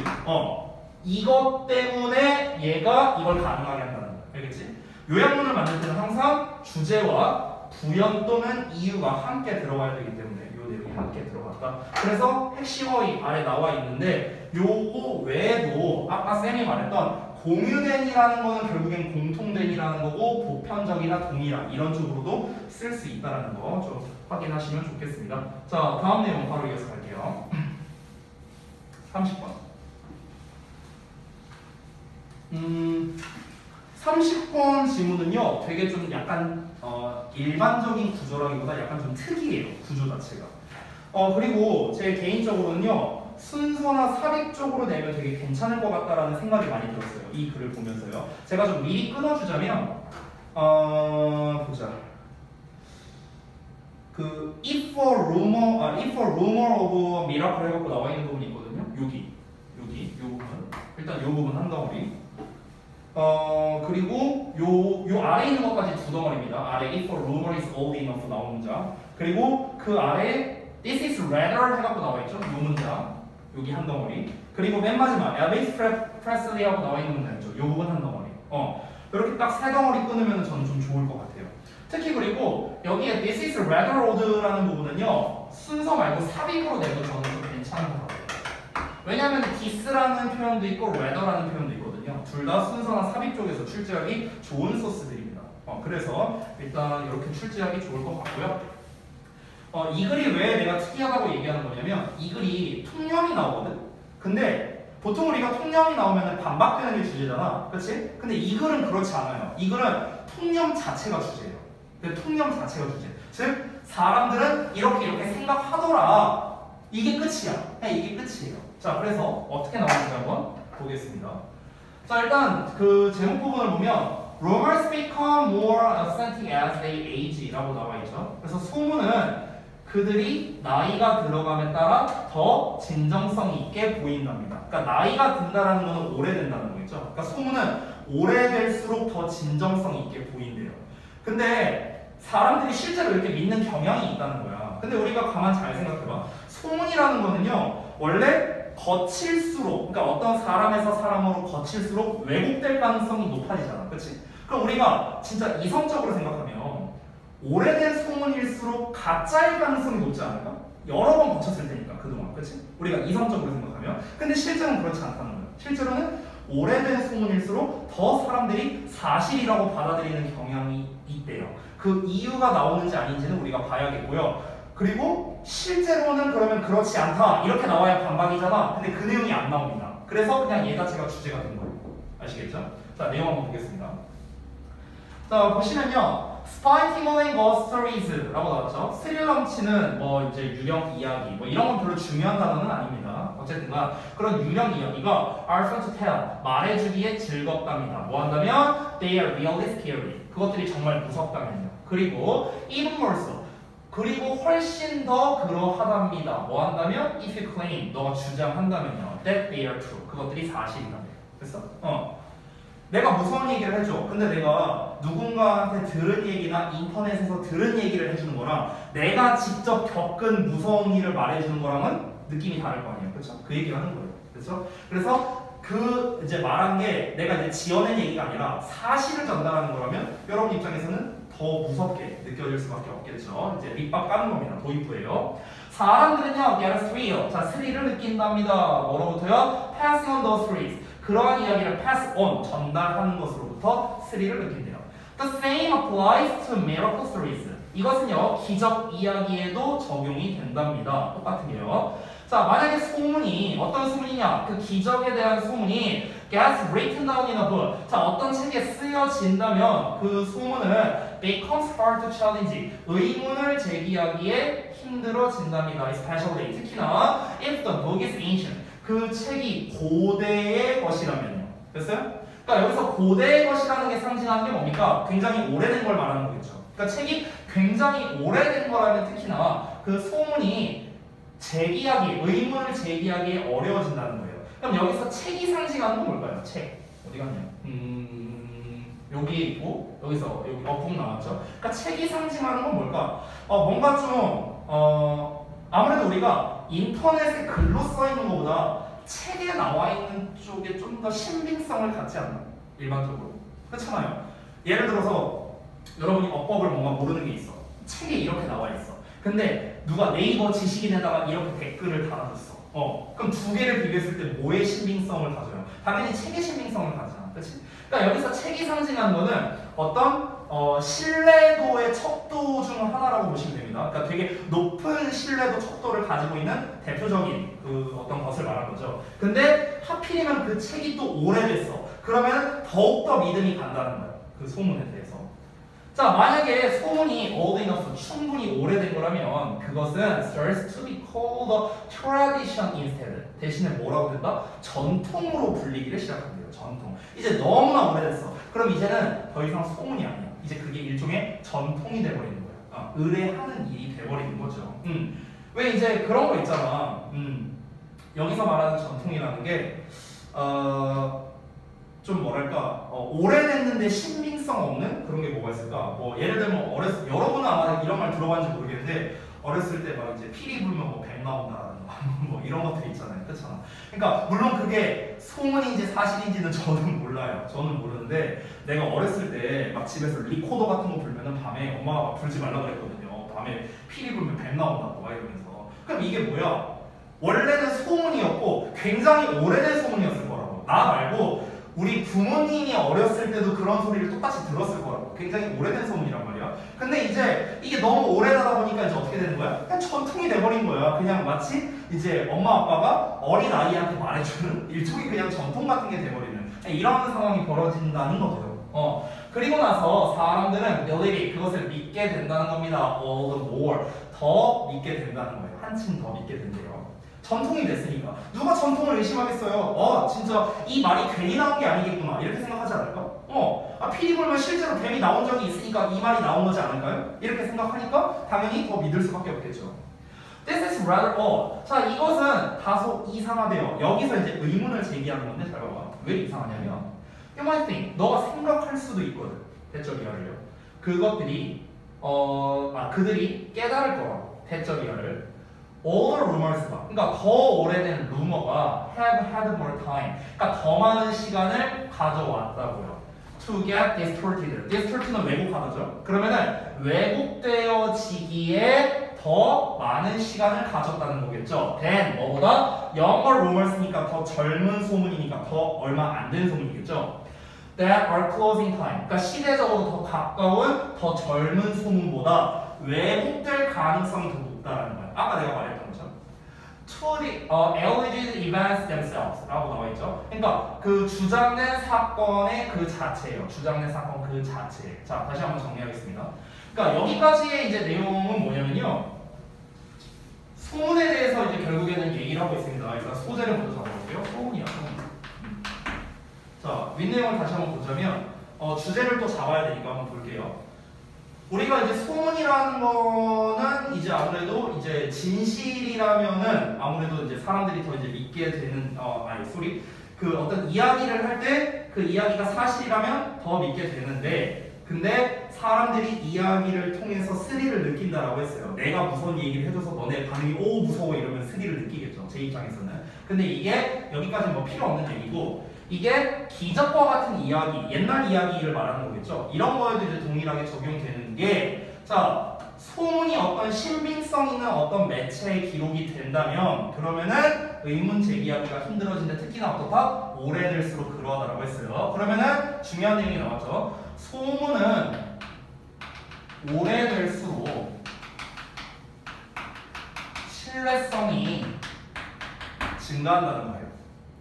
이것 때문에 얘가 이걸 가능하게 한다는 거야. 알겠지? 요약문을 만들 때는 항상 주제와 부연 또는 이유가 함께 들어가야 되기 때문에 요 내용이 함께 들어갔다. 그래서 핵심어휘 아래 나와 있는데 요거 외에도 아까 쌤이 말했던 공유된이라는 거는 결국엔 공통된이라는 거고 보편적이나 동일한 이런 쪽으로도 쓸 수 있다는 거 좀 확인하시면 좋겠습니다. 자, 다음 내용 바로 이어서 갈게요. 30번. 30번 질문은요, 되게 좀 약간 일반적인 구조라기보다 약간 좀 특이해요, 구조 자체가. 그리고 제 개인적으로는요, 순서나 삽입 쪽으로 내면 되게 괜찮을 것 같다라는 생각이 많이 들었어요. 이 글을 보면서요. 제가 좀 미리 끊어주자면 보자. 그 if a rumor of a miracle 해갖고 나와 있는 부분이 있거든요. 여기 요 부분. 일단 요 부분 한 덩어리. 그리고 요 아래 있는 것까지 두 덩어리입니다. 아래 if a rumor is old enough 나온 문장. 그리고 그 아래 this is rather 해갖고 나와 있죠. 요 문장. 여기 한 덩어리. 그리고 맨 마지막 Elvis Presley 하고 나와 있는 문장 있죠. 요 부분 한 덩어리. 이렇게 딱 세 덩어리 끊으면 저는 좀 좋을 것 같아요. 특히 그리고 여기에 this is rather old라는 부분은요. 순서 말고 삽입으로 내도 저는 좀 괜찮은 것 같아요. 왜냐하면 this라는 표현도 있고 rather라는 표현도 있거든요. 둘 다 순서나 삽입 쪽에서 출제하기 좋은 소스들입니다. 그래서 일단 이렇게 출제하기 좋을 것 같고요. 이 글이 왜 내가 특이하다고 얘기하는 거냐면 이 글이 통념이 나오거든. 근데 보통 우리가 통념이 나오면 반박되는 게 주제잖아. 그렇지? 근데 이 글은 그렇지 않아요. 이 글은 통념 자체가 주제예요. 통념 자체가 주제. 즉 사람들은 이렇게 생각하더라. 이게 끝이야. 그냥 이게 끝이에요. 자, 그래서 어떻게 나오는지 한번 보겠습니다. 자, 일단 그 제목 부분을 보면 Rumors become more authentic as they age 라고 나와 있죠. 그래서 소문은 그들이 나이가 들어감에 따라 더 진정성 있게 보인답니다. 그러니까 나이가 든다라는 것은 오래된다는 거겠죠. 그러니까 소문은 오래될수록 더 진정성 있게 보인대요. 근데 사람들이 실제로 이렇게 믿는 경향이 있다는 거야. 근데 우리가 가만 잘 생각해봐. 소문이라는 거는요, 원래 거칠수록, 그러니까 어떤 사람에서 사람으로 거칠수록 왜곡될 가능성이 높아지잖아. 그치? 그럼 우리가 진짜 이성적으로 생각하면 오래된 소문일수록 가짜일 가능성이 높지 않을까? 여러 번 거쳤을 테니까 그동안. 그치? 우리가 이성적으로 생각하면. 근데 실제로는 그렇지 않다는 거예요. 실제로는 오래된 소문일수록 더 사람들이 사실이라고 받아들이는 경향이 있대요. 그 이유가 나오는지 아닌지는 우리가 봐야겠고요. 그리고 실제로는 그러면 그렇지 않다 이렇게 나와야 반박이잖아. 근데 그 내용이 안 나옵니다. 그래서 그냥 얘 자체가 주제가 된 거예요. 아시겠죠? 자, 내용 한번 보겠습니다. 자, 보시면요, Spy-Tingling Ghost Stories 라고 나왔죠. 스릴 넘치는 뭐 이제 유령 이야기 뭐 이런 건 별로 중요한 단어는 아닙니다. 어쨌든간 그런 유령 이야기가 are fun to tell 말해주기에 즐겁답니다. 뭐 한다면 they are really scary 그것들이 정말 무섭다면요. 그리고 even more so 그리고 훨씬 더 그러하답니다. 뭐 한다면 if you claim 너가 주장한다면요 that they are true 그것들이 사실이다. 됐어? 내가 무서운 얘기를 해줘. 근데 내가 누군가한테 들은 얘기나 인터넷에서 들은 얘기를 해주는 거랑 내가 직접 겪은 무서운 일을 말해주는 거랑은 느낌이 다를 거 아니에요. 그렇죠? 그 얘기를 하는 거예요. 그렇죠? 그래서 그 이제 말한 게 내가 이제 지어낸 얘기가 아니라 사실을 전달하는 거라면 여러분 입장에서는 더 무섭게 느껴질 수밖에 없겠죠. 이제 밑밥 까는 겁니다. 도입부예요. 사람들은요, get a thrill. 자, 스릴을 느낀답니다. 뭐로부터요? Passing on those thrills. 그러한 이야기를 pass on, 전달하는 것으로부터 스릴을 느낀대요. The same applies to miracle stories. 이것은요, 기적 이야기에도 적용이 된답니다. 똑같은 게요. 자, 만약에 소문이, 어떤 소문이냐? 그 기적에 대한 소문이 gets written down in a book. 자, 어떤 책에 쓰여진다면 그 소문은 becomes hard to challenge. 의문을 제기하기에 힘들어진답니다. Especially, 특히나 if the book is ancient. 그 책이 고대의 것이라면요. 됐어요? 그러니까 여기서 고대의 것이라는 게 상징하는 게 뭡니까? 굉장히 오래된 걸 말하는 거겠죠. 그러니까 책이 굉장히 오래된 거라면 특히나 그 소문이 제기하기, 의문을 제기하기에 어려워진다는 거예요. 그럼 여기서 책이 상징하는 건 뭘까요? 책. 어디 갔냐? 여기에 있고 여기서 여기 어풍 나왔죠. 그러니까 책이 상징하는 건 뭘까? 뭔가 좀 아무래도 우리가 인터넷에 글로 써 있는 것보다 책에 나와 있는 쪽에 좀 더 신빙성을 갖지 않나? 일반적으로. 그렇잖아요. 예를 들어서 여러분이 어법을 뭔가 모르는 게 있어. 책에 이렇게 나와 있어. 근데 누가 네이버 지식인에다가 이렇게 댓글을 달아줬어. 그럼 두 개를 비교했을 때 뭐의 신빙성을 가져요? 당연히 책의 신빙성을 가져요. 그렇지? 그러니까 여기서 책이 상징하는 거는 어떤 신뢰도의 척도 중 하나라고 보시면 됩니다. 그러니까 되게 높은 신뢰도 척도를 가지고 있는 대표적인 그 어떤 것을 말한 거죠. 근데 하필이면 그 책이 또 오래됐어. 그러면 더욱더 믿음이 간다는 거예요. 그 소문에 대해서. 자, 만약에 소문이 old enough, 충분히 오래된 거라면 그것은 starts to be called a tradition instead. 대신에 뭐라고 된다? 전통으로 불리기를 시작한대요. 전통. 이제 너무나 오래됐어. 그럼 이제는 더 이상 소문이 아니야. 이제 그게 일종의 전통이 돼버리는 거야. 의뢰하는 일이 돼버리는 거죠. 왜 이제 그런 거 있잖아. 여기서 말하는 전통이라는 게 좀 뭐랄까 오래됐는데 신빙성 없는 그런 게 뭐가 있을까? 뭐 예를 들면 여러분은 아마 이런 말 들어봤는지 모르겠는데 어렸을 때 막 이제 피리 불면 뭐 뱀 나온다라든가 뭐 이런 것들이 있잖아요. 그렇잖아. 그러니까 물론 그게 소문인지 사실인지는 저는 몰라요. 저는 모르는데 내가 어렸을 때 막 집에서 리코더 같은 거 불면은 밤에 엄마가 막 불지 말라 그랬거든요. 밤에 피리 불면 뱀 나온다고 막 이러면서. 그럼 이게 뭐야? 원래는 소문이었고 굉장히 오래된 소문이었을 거라고. 나 말고 우리 부모님이 어렸을 때도 그런 소리를 똑같이 들었을 거라고. 굉장히 오래된 소문이란 말이야. 근데 이제 이게 너무 오래되다 보니까 이제 어떻게 되는 거야? 그냥 전통이 돼버린 거야. 그냥 마치 이제 엄마 아빠가 어린 아이한테 말해주는 일종의 그냥 전통 같은 게 돼버리는 이런 상황이 벌어진다는 거죠. 그리고 나서 사람들은 believe 그것을 믿게 된다는 겁니다. all the more 더 믿게 된다는 거예요. 한층 더 믿게 된대요. 전통이 됐으니까 누가 전통을 의심하겠어요? 진짜 이 말이 괜히 나온 게 아니겠구나 이렇게 생각하지 않을까? 피리 불면 실제로 뱀이 나온 적이 있으니까 이 말이 나온 거지 않을까요? 이렇게 생각하니까 당연히 더 믿을 수밖에 없겠죠. This is rather odd. 자, 이것은 다소 이상하대요. 여기서 이제 의문을 제기하는 건데 잘 봐봐. 왜 이상하냐면 You might think 너가 생각할 수도 있거든. 대적 이하를요. 그것들이 그들이 깨달을 거라고. 대적 이하를. Older rumors가 그러니까 더 오래된 루머가 have had more time 그러니까 더 많은 시간을 가져왔다고요. To get distorted. distorted는 왜곡하다죠. 그러면은 왜곡되어지기에 더 많은 시간을 가졌다는 거겠죠. then 뭐보다 younger rumors니까 더 젊은 소문이니까 더 얼마 안 된 소문이겠죠. that are close in time 그러니까 시대적으로 더 가까운 더 젊은 소문보다 왜곡될 가능성이 더 높다라는 거예요. 아까 내가 말했던 것처럼 to the alleged events themselves 라고 나와있죠. 그러니까 그 주장된 사건의 그 자체예요. 주장된 사건 그 자체. 자, 다시 한번 정리하겠습니다. 그러니까 여기까지의 이제 내용은 뭐냐면요. 소문에 대해서 이제 결국에는 얘기를 하고 있습니다. 일단 소재를 먼저 잡아볼게요. 소문이야, 소문. 자, 윗내용을 다시 한번 보자면 주제를 또 잡아야 되니까 한번 볼게요. 우리가 이제 소문이라는 거는 이제 아무래도 이제 진실이라면은 아무래도 이제 사람들이 더 이제 믿게 되는 그 어떤 이야기를 할 때 그 이야기가 사실이라면 더 믿게 되는데 근데 사람들이 이야기를 통해서 스릴을 느낀다라고 했어요. 내가 무서운 얘기를 해줘서 너네 반응이 오 무서워 이러면 스릴을 느끼겠죠. 제 입장에서는. 근데 이게 여기까지는 뭐 필요 없는 얘기고 이게 기적과 같은 이야기, 옛날 이야기를 말하는 거겠죠. 이런 거에도 이제 동일하게 적용되는 게 자, 소문이 어떤 신빙성 있는 어떤 매체의 기록이 된다면 그러면은 의문 제기하기가 힘들어진데 특히나 어떻다? 오래될수록 그러하다라고 했어요. 그러면은 중요한 내용이 나왔죠. 소문은 오래될수록 신뢰성이 증가한다는 거예요.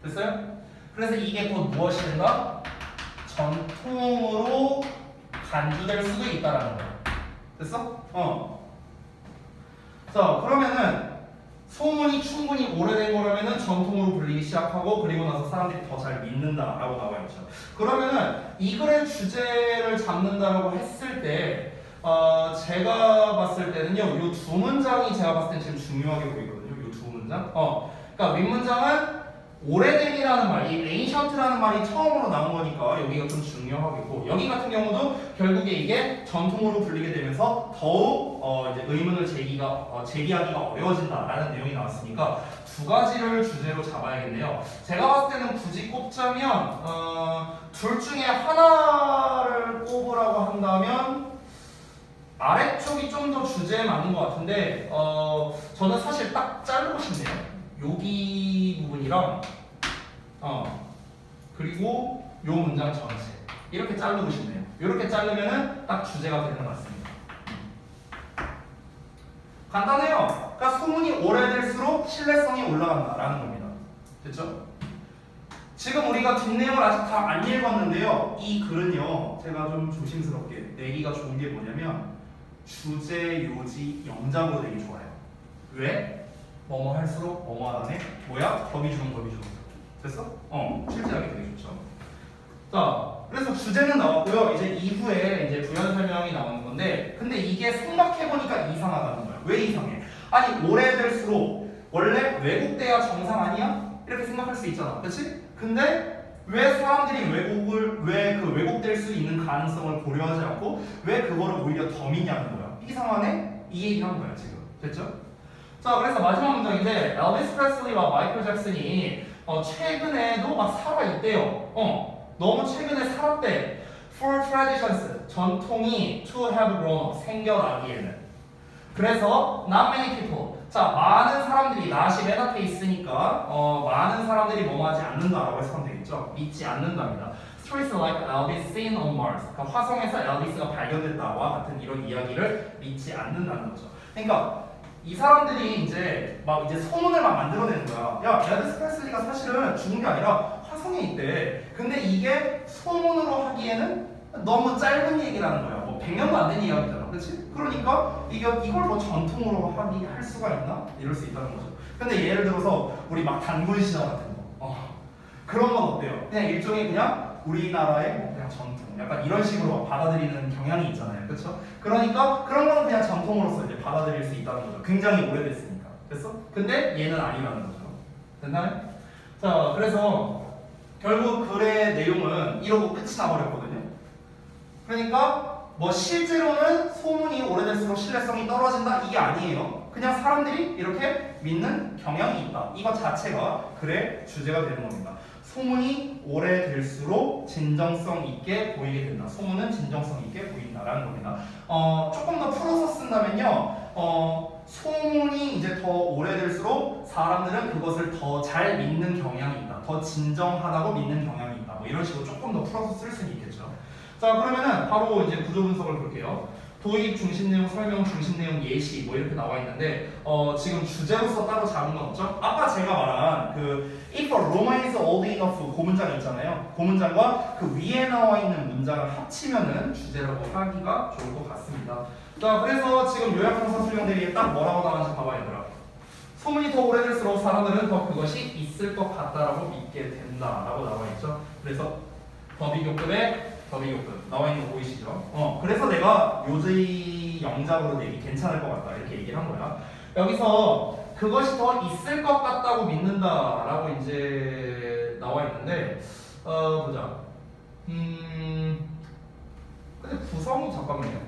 됐어요? 그래서 이게 곧 무엇이 된다? 전통으로 간주될 수도 있다라는 거예요. 됐어? 자, 그러면은 소문이 충분히 오래된 거라면은 전통으로 불리기 시작하고 그리고 나서 사람들이 더 잘 믿는다라고 나와 있죠. 그러면은 이 글의 주제를 잡는다라고 했을 때 제가 봤을 때는요, 이 두 문장이 제가 봤을 때 지금 중요하게 보이거든요. 이 두 문장. 그러니까 윗문장은 오래됨이라는 말, 이 ancient라는 말이 처음으로 나온 거니까 여기가 좀 중요하겠고 여기 같은 경우도 결국에 이게 전통으로 불리게 되면서 더욱 이제 의문을 제기하기가 어려워진다라는 내용이 나왔으니까 두 가지를 주제로 잡아야겠네요. 제가 봤을 때는 굳이 꼽자면 둘 중에 하나를 꼽으라고 한다면 아래쪽이 좀 더 주제에 맞는 것 같은데 저는 사실 딱 자르고 싶네요. 여기 부분이랑 그리고 요 문장 전체 이렇게 자르고 싶네요. 이렇게 자르면은 딱 주제가 되는 것 같습니다. 간단해요. 그러니까 소문이 오래될수록 신뢰성이 올라간다라는 겁니다. 됐죠? 지금 우리가 뒷내용을 아직 다 안 읽었는데요. 이 글은요, 제가 좀 조심스럽게 내기가 좋은 게 뭐냐면 주제, 요지, 영작으로 되게 좋아요. 왜? 뭐뭐 할수록 뭐뭐 하다네 뭐야? 더비 주는 됐어? 실제하게 되게 좋죠. 자, 그래서 주제는 나왔고요. 이제 이후에 이제 부연 설명이 나오는 건데, 근데 이게 생각해보니까 이상하다는 거야. 왜 이상해? 아니, 오래될수록 원래 외국돼야 정상 아니야? 이렇게 생각할 수 있잖아. 그치? 근데 왜 사람들이 왜 그 왜곡될 수 있는 가능성을 고려하지 않고 왜 그거를 오히려 더 믿냐는 거야. 이상하네? 이 얘기 한 거야, 지금. 됐죠? 자, 그래서 마지막 문장인데, 엘비스 프레슬리와 마이클 잭슨이 최근에도 막 살아있대요. 너무 최근에 살았대. For traditions, 전통이 to have grown up, 생겨나기에는. 그래서 not many people. 자, 많은 사람들이 not이 맨 앞에 있으니까 많은 사람들이 뭐하지 않는다라고 해석하면 되겠죠. 믿지 않는답니다. Stories like Elvis seen on Mars. 그러니까 화성에서 엘비스가 발견됐다와 같은 이런 이야기를 믿지 않는다는 거죠. 그러니까 이 사람들이 이제 소문을 막 만들어내는 거야. 야, 엘비스 프레슬리가 사실은 죽은 게 아니라 화성에 있대. 근데 이게 소문으로 하기에는 너무 짧은 얘기라는 거야. 뭐 100년도 안 된 이야기잖아. 그렇지? 그러니까 이걸 뭐 전통으로 할 수가 있나? 이럴 수 있다는 거죠. 근데 예를 들어서 우리 막 단군 시절 같은 거. 그런 건 어때요? 그냥 일종의 그냥 우리나라의 뭐 그냥 전통. 약간 이런 식으로 받아들이는 경향이 있잖아요. 그렇죠? 그러니까 그런 거는 그냥 전통으로서 이제 받아들일 수 있다는 거죠. 굉장히 오래됐으니까. 됐어? 근데 얘는 아니라는 거죠. 됐나요? 자, 그래서 결국 글의 내용은 이러고 끝이 나버렸거든요. 그러니까 뭐 실제로는 소문이 오래될수록 신뢰성이 떨어진다 이게 아니에요. 그냥 사람들이 이렇게 믿는 경향이 있다. 이것 자체가 글의 주제가 되는 겁니다. 소문이 오래될수록 진정성 있게 보이게 된다. 소문은 진정성 있게 보인다라는 겁니다. 조금 더 풀어서 쓴다면요. 소문이 이제 더 오래될수록 사람들은 그것을 더 잘 믿는 경향이 있다. 더 진정하다고 믿는 경향이 있다. 뭐 이런 식으로 조금 더 풀어서 쓸 수는 있겠죠. 자, 그러면은 바로 이제 구조 분석을 볼게요. 도입 중심 내용, 설명 중심 내용, 예시 뭐 이렇게 나와 있는데 지금 주제로서 따로 잡은 건 없죠? 아까 제가 말한 그 If a Roman is old enough 그 문장 있잖아요. 그 문장과 그 위에 나와 있는 문장을 합치면은 주제라고 하기가 좋을 것 같습니다. 자, 그래서 지금 요약형사 수령 대비에 딱 뭐라고 나왔는지 봐봐 얘들아. 소문이 더 오래될수록 사람들은 더 그것이 있을 것 같다라고 믿게 된다라고 나와 있죠. 그래서 더비교급에 더비교급 나와 있는 거 보이시죠? 그래서 내가 요의 영작으로 내기 괜찮을 것 같다 이렇게 얘기를 한 거야. 여기서 그것이 더 있을 것 같다고 믿는다라고 이제 나와 있는데 보자. 근데 구성이 잠깐만요.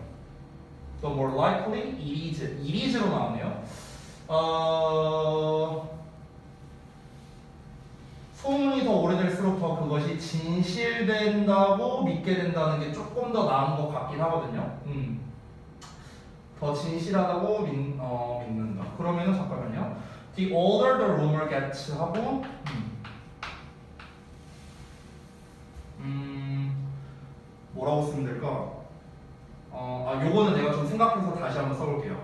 The more likely it is로 나오네요. 소문이 더 오래될수록 더 그것이 진실된다고 믿게 된다는 게 조금 더 나은 것 같긴 하거든요. 더 진실하다고 믿는다. 그러면은 잠깐만요. The older the rumor gets 하고 뭐라고 쓰면 될까? 요거는 내가 좀 생각해서 다시 한번 써볼게요.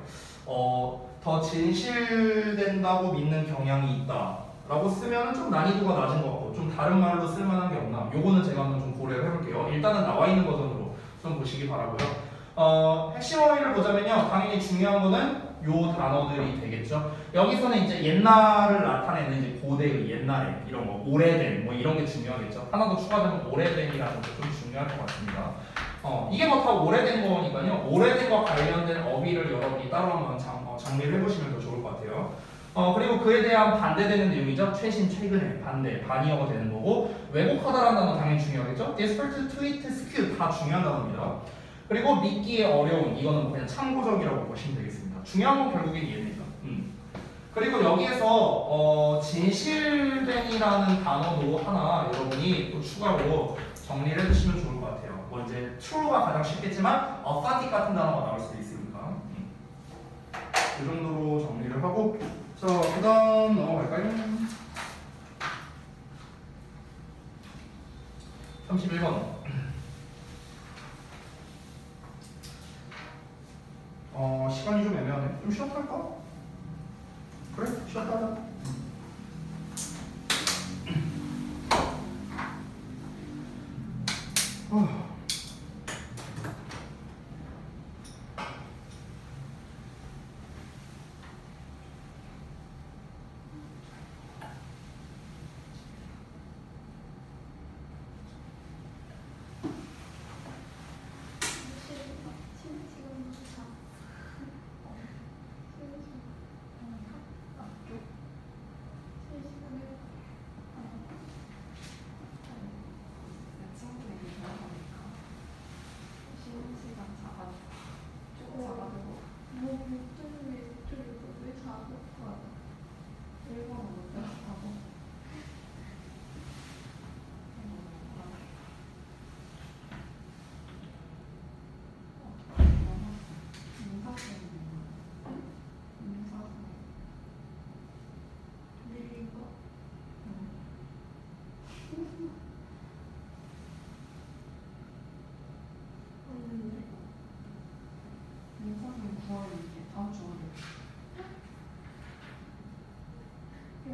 더 진실된다고 믿는 경향이 있다 라고 쓰면 좀 난이도가 낮은 것 같고 좀 다른 말로 쓸만한 게 없나 요거는 제가 한번 좀 고려를 해볼게요. 일단은 나와 있는 버전으로 좀 보시기 바라고요. 핵심 어휘를 보자면요 당연히 중요한 거는 요 단어들이 되겠죠. 여기서는 이제 옛날을 나타내는 이제 고대의 옛날에 이런 거 오래된 뭐 이런 게 중요하겠죠. 하나 더 추가되면 오래된이라는 것도 좀 중요할 것 같습니다. 이게 뭐 다 오래된 거니까요. 오래된 거 관련된 어휘를 여러분이 따로 한번 정리를 해보시면 더 좋을 것 같아요. 그리고 그에 대한 반대되는 내용이죠. 최신, 최근에, 반대, 반이어가 되는 거고 왜곡하다라는 단어 당연히 중요하겠죠. Desperate, tweet, skew 다 중요한 단어입니다. 그리고 믿기에 어려운 이거는 그냥 참고적이라고 보시면 되겠습니다. 중요한 건 결국엔 얘입니다. 그리고 여기에서 진실된이라는 단어도 하나 여러분이 또 추가로 정리를 해주시면 좋을 것 같아요. 뭐 이제 true가 가장 쉽겠지만 authentic 같은 단어가 나올 수도 있으니까 이 정도로 정리를 하고 자 그다음 넘어갈까요? 31번 시간이 좀 애매하네. 좀 쉬었다 할까? 그래? 쉬었다 하자.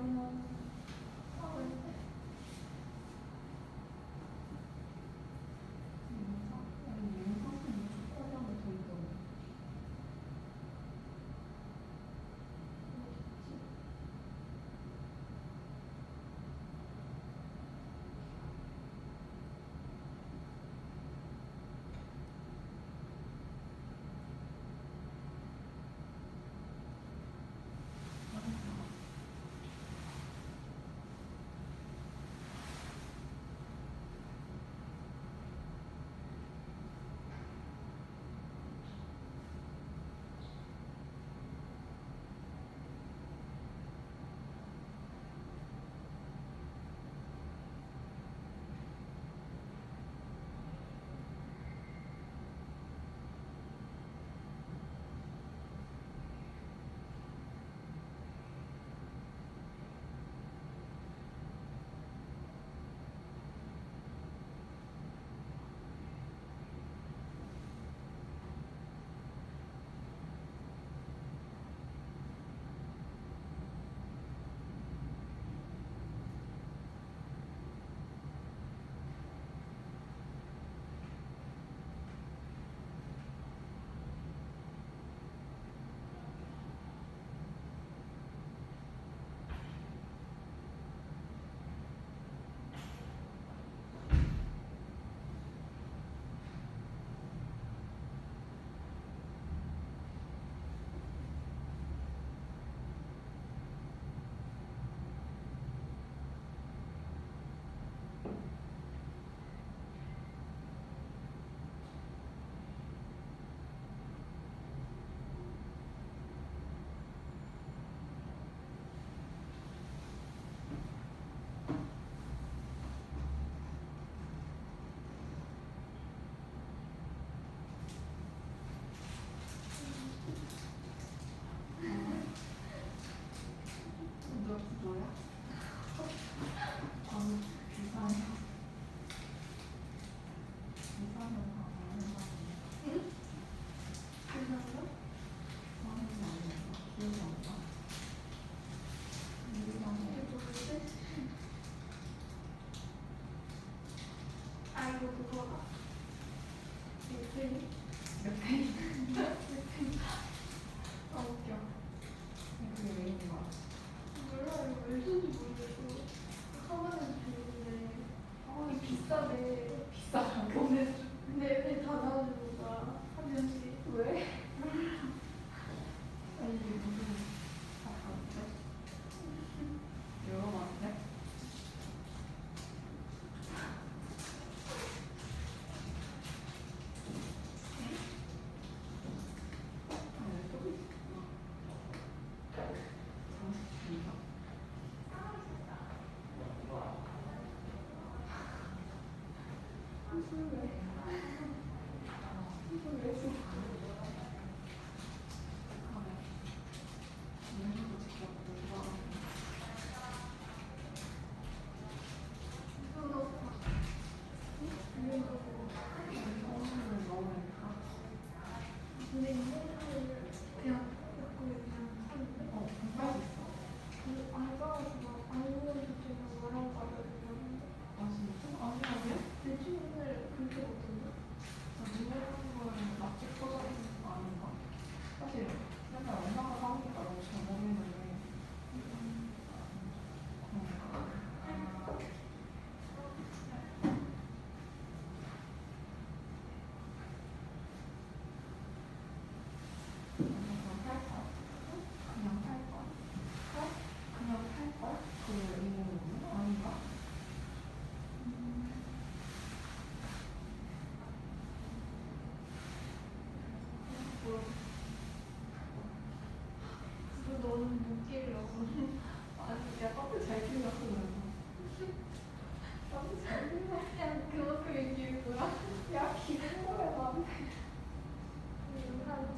이거는 사고인데. 이거 그거다. 몇 페이지? 아 웃겨. 그게 왜 있는 거야? 몰라, 이거 왜 쓰는지 모르겠어. 카메라에서 주는데 이게 비싸대. 비싸. 보내줘. 근데 애들 다 나와주는 거야. 한 명씩. 왜? 아니 이게 무슨 아까운데? 열어봤는데? 무슨 왜? 무슨 왜 써? 무슨 오빠? 이런 거 보고. 근데 이 세상을 그냥 갖고 그냥 하는데? 그 알바에서 막 알고리즘 제가 뭐라고 받아들였는데 내 친구들 그렇게 못했나? 사실 맨날 엄마가 사오니까 너무 잘 먹는데 그냥 팔걸? 그냥 팔걸? 그 이거 아닌가? 그거 너는 못 끼려고. 아니 야 커플 잘 키우려고 너무 잘 생각. 야, 그만큼 얘기할 거야? 야, 기분 거야, 나한테.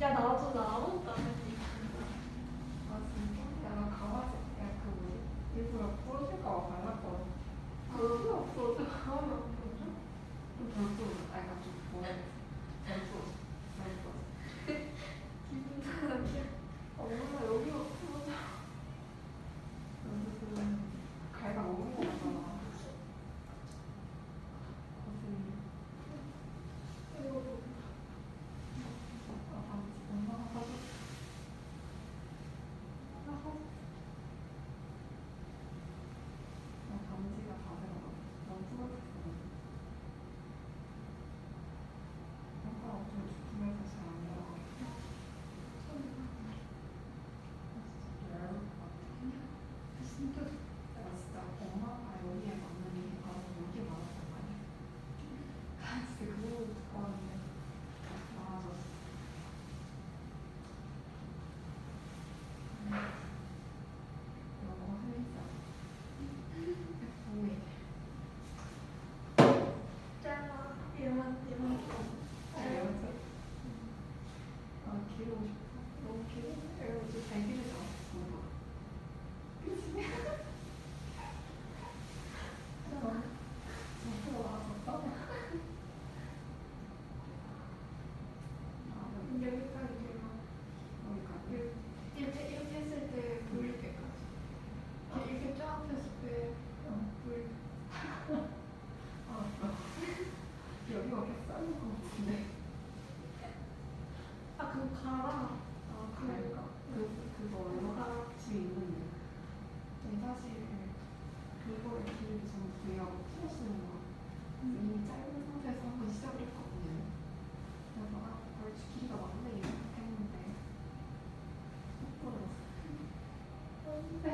야, 나도 나 아무것도 안 했지. 아 진짜? 야 나 강아지 야그 뭐지? 일부러 부러질까봐 발랐거든 필요 없어. 저 가만히 안 보죠? 좀덜 부러져 아니 나좀 뭐라 해야 되지? 덜 부러져 덜 부러져 기분 상하게. 몰라, 여기가 풀어져. 연습 너가 흘리지 않아. 뭐해? 짧아. 이런. 알겠지? 아, 기르고 싶어. 너무 기르고 싶어. 이러고 잘 기르잖아. 그치? 여기까지 되면 이렇게 했을 때 돌릴 때까지. 이렇게 쫙 했을 때 돌릴 때. 여기가 뱃살인 것 같은데. 아 그거 갈아. 아, 그러니까. 그거 얼마 집에 있는데. 근데 사실 그거를 기르기 전에 구이하고 풀어쓰는 거야. 이미 짧은 상태에서 한번 시작을 했거든요. 그래서 벌써 길이가 맞네 이렇게 했는데 못 벌었어. 안돼.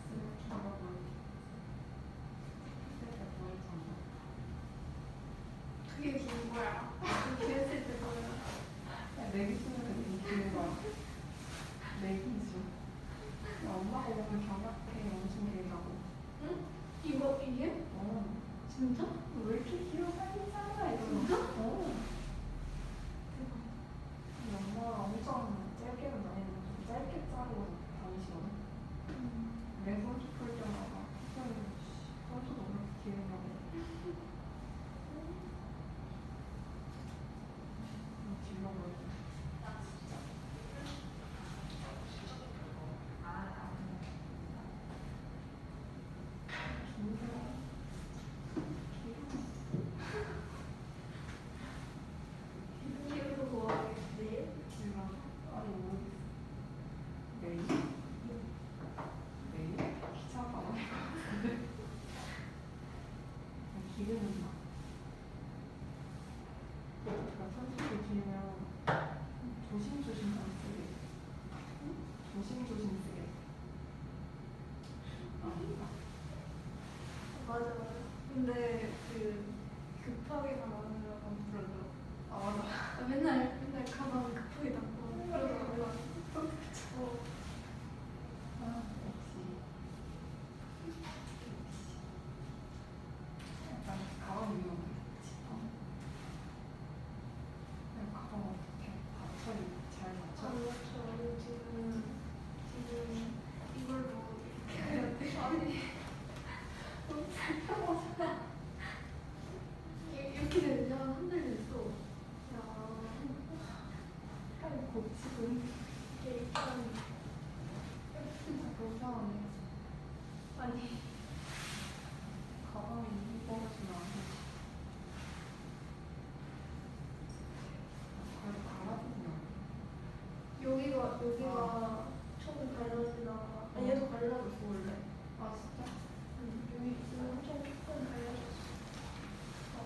쓰면 기가 보이지. 했을 때 보이잖아. 그게 긴 거야. 그렇게 했을 때 뭐야? 내 기준으로 되게 긴 거야. 내 기준. 야, 엄마가 오늘 경약해 엄청 길다고. 응? 이게? 어. 진짜? 왜 이렇게 길어 빨리 살아 이러면서. 진짜? 어. 우리 엄마가 엄청 짧게는 다니는데 좀 짧게 자르고 다니시거든. 그래서 키클 때마다 키클을 벌써 너무 길냐고. 길려고 했어. 진짜. 이거 좋아하겠지? 아니 모르겠어. 내일? 내일? 귀찮아. 기르는 나. 그러니까 선생님이 길면 조심조심 안 쓰게. 조심조심 쓰게. 아닌가? 맞아. 근데 그 급하게 가면은 안 불러줘. 아 맞아. 나 맨날 가방 급하게 닫고 그러더라고. 아 역시. 약간 가방 위험해. 지퍼. 가방 어떻게 받쳐이 잘 받쳐? 저는 지금 이걸로 이렇게 해야 돼. 아니 너무 불편하잖아. 이렇게 되면 흔들렸어. 야, 팔 고치고 이게 일단 진짜 불편하네. 아니 가방이 무거워지면 안 돼. 그래도 갈아주면 안 돼. 여기가 총 갈라지나. 아 얘도 갈라졌어 원래. 아 진짜? 여기 엄청 조금 갈라졌어.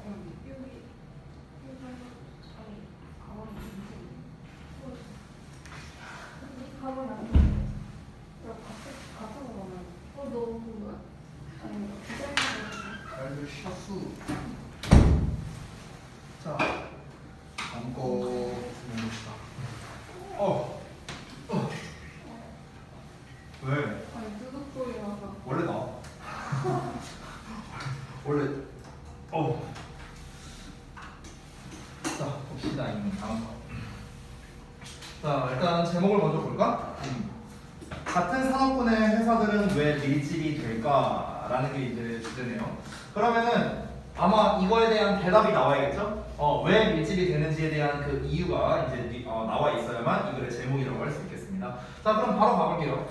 여기. 여기 갈라졌어. 아니 가방이 움직이네. 이 가방이 안 돼. 야 같은 거 가면 너무 뭐야? 아니 이거 디자인으로 잘들 쉬었수. 자, 다음 거 봅시다. 왜? 아니 뚜둑 소리 나서 원래 나와. 원래. 자, 봅시다. 이 다음 거. 자, 일단 제목을 먼저 볼까? 같은 산업군의 회사들은 왜 밀집이 될까라는 게 이제 주제네요. 그러면은 아마 이거에 대한 대답이 나와야겠죠? 왜 밀집이 되는지에 대한 그 이유가 이제 나와 있어야만 이 글의 제목이라고 할 수 있겠습니다. 자, 그럼 바로 가볼게요.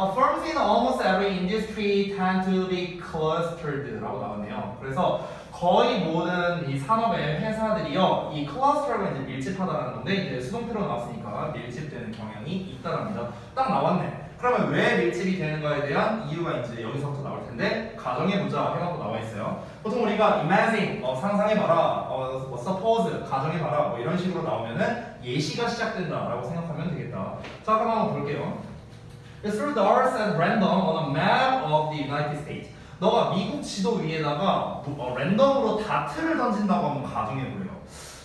Firms in almost every industry tend to be clustered라고 나왔네요. 그래서 거의 모든 이 산업의 회사들이요, 이 클러스터가 이제 밀집하다라는 건데 이제 수동태로 나왔으니까 밀집되는 경향이 있다랍니다. 딱 나왔네. 그러면 왜 밀집이 되는가에 대한 이유가 이제 여기서부터 나올 텐데 가정해보자 해갖고 나와 있어요. 보통 우리가 imagine 상상해봐라, suppose 가정해봐라 뭐 이런 식으로 나오면은 예시가 시작된다라고 생각하면 되겠다. 자, 그럼 한번 볼게요. It threw darts at random on a map of the United States. 너가 미국 지도 위에다가 랜덤으로 다트를 던진다고 한번 가정해보래요.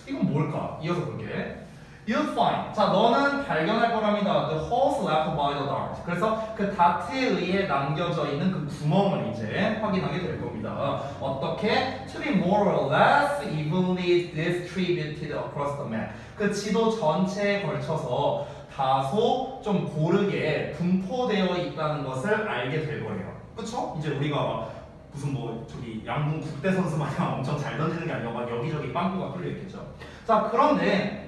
이건 뭘까? 이어서 볼게. You find. 자, 너는 발견할 거랍니다. The holes left by the dart. 그래서 그 다트에 의해 남겨져 있는 그 구멍을 이제 확인하게 될 겁니다. 어떻게? To be more or less evenly distributed across the map. 그 지도 전체에 걸쳐서 다소 좀 고르게 분포되어 있다는 것을 알게 될 거예요. 그쵸? 이제 우리가 막 무슨 뭐 저기 양궁 국대 선수 마냥 엄청 잘 던지는 게 아니라 막 여기저기 빵꾸가 뚫려 있겠죠. 자, 그런데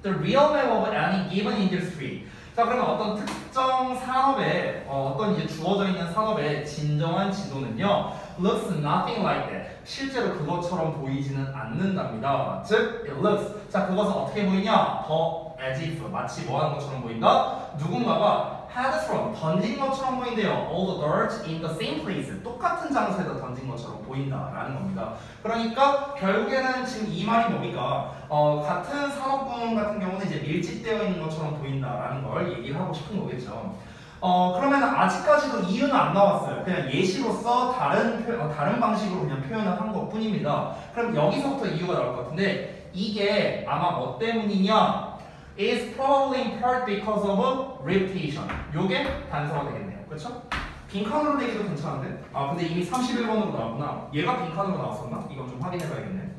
The real map of any given industry. 자, 그러면 어떤 특정 산업에 어떤 이제 주어져 있는 산업의 진정한 지도는요, looks nothing like that. 실제로 그것처럼 보이지는 않는답니다. 즉, it looks. 자, 그것은 어떻게 보이냐? 더 as if 마치 뭐 하는 것처럼 보인다. 누군가가 had thrown 던진 것처럼 보인대요. All the dirt in the same place. 똑같은 장소에다 던진 것처럼 보인다라는 겁니다. 그러니까 결국에는 지금 이 말이 뭡니까? 같은 산업군 같은 경우는 이제 밀집되어 있는 것처럼 보인다라는 걸 얘기를 하고 싶은 거겠죠. 그러면 아직까지도 이유는 안 나왔어요. 그냥 예시로서 다른 방식으로 그냥 표현을 한 것 뿐입니다. 그럼 여기서부터 이유가 나올 것 같은데 이게 아마 뭐 때문이냐? is probably in part because of repetition. 요게 단서가 되겠네요. 그렇죠? 빈칸으로 내기도 괜찮은데? 아, 근데 이미 31번으로 나왔구나. 얘가 빈칸으로 나왔었나? 이건 좀 확인해 봐야겠네.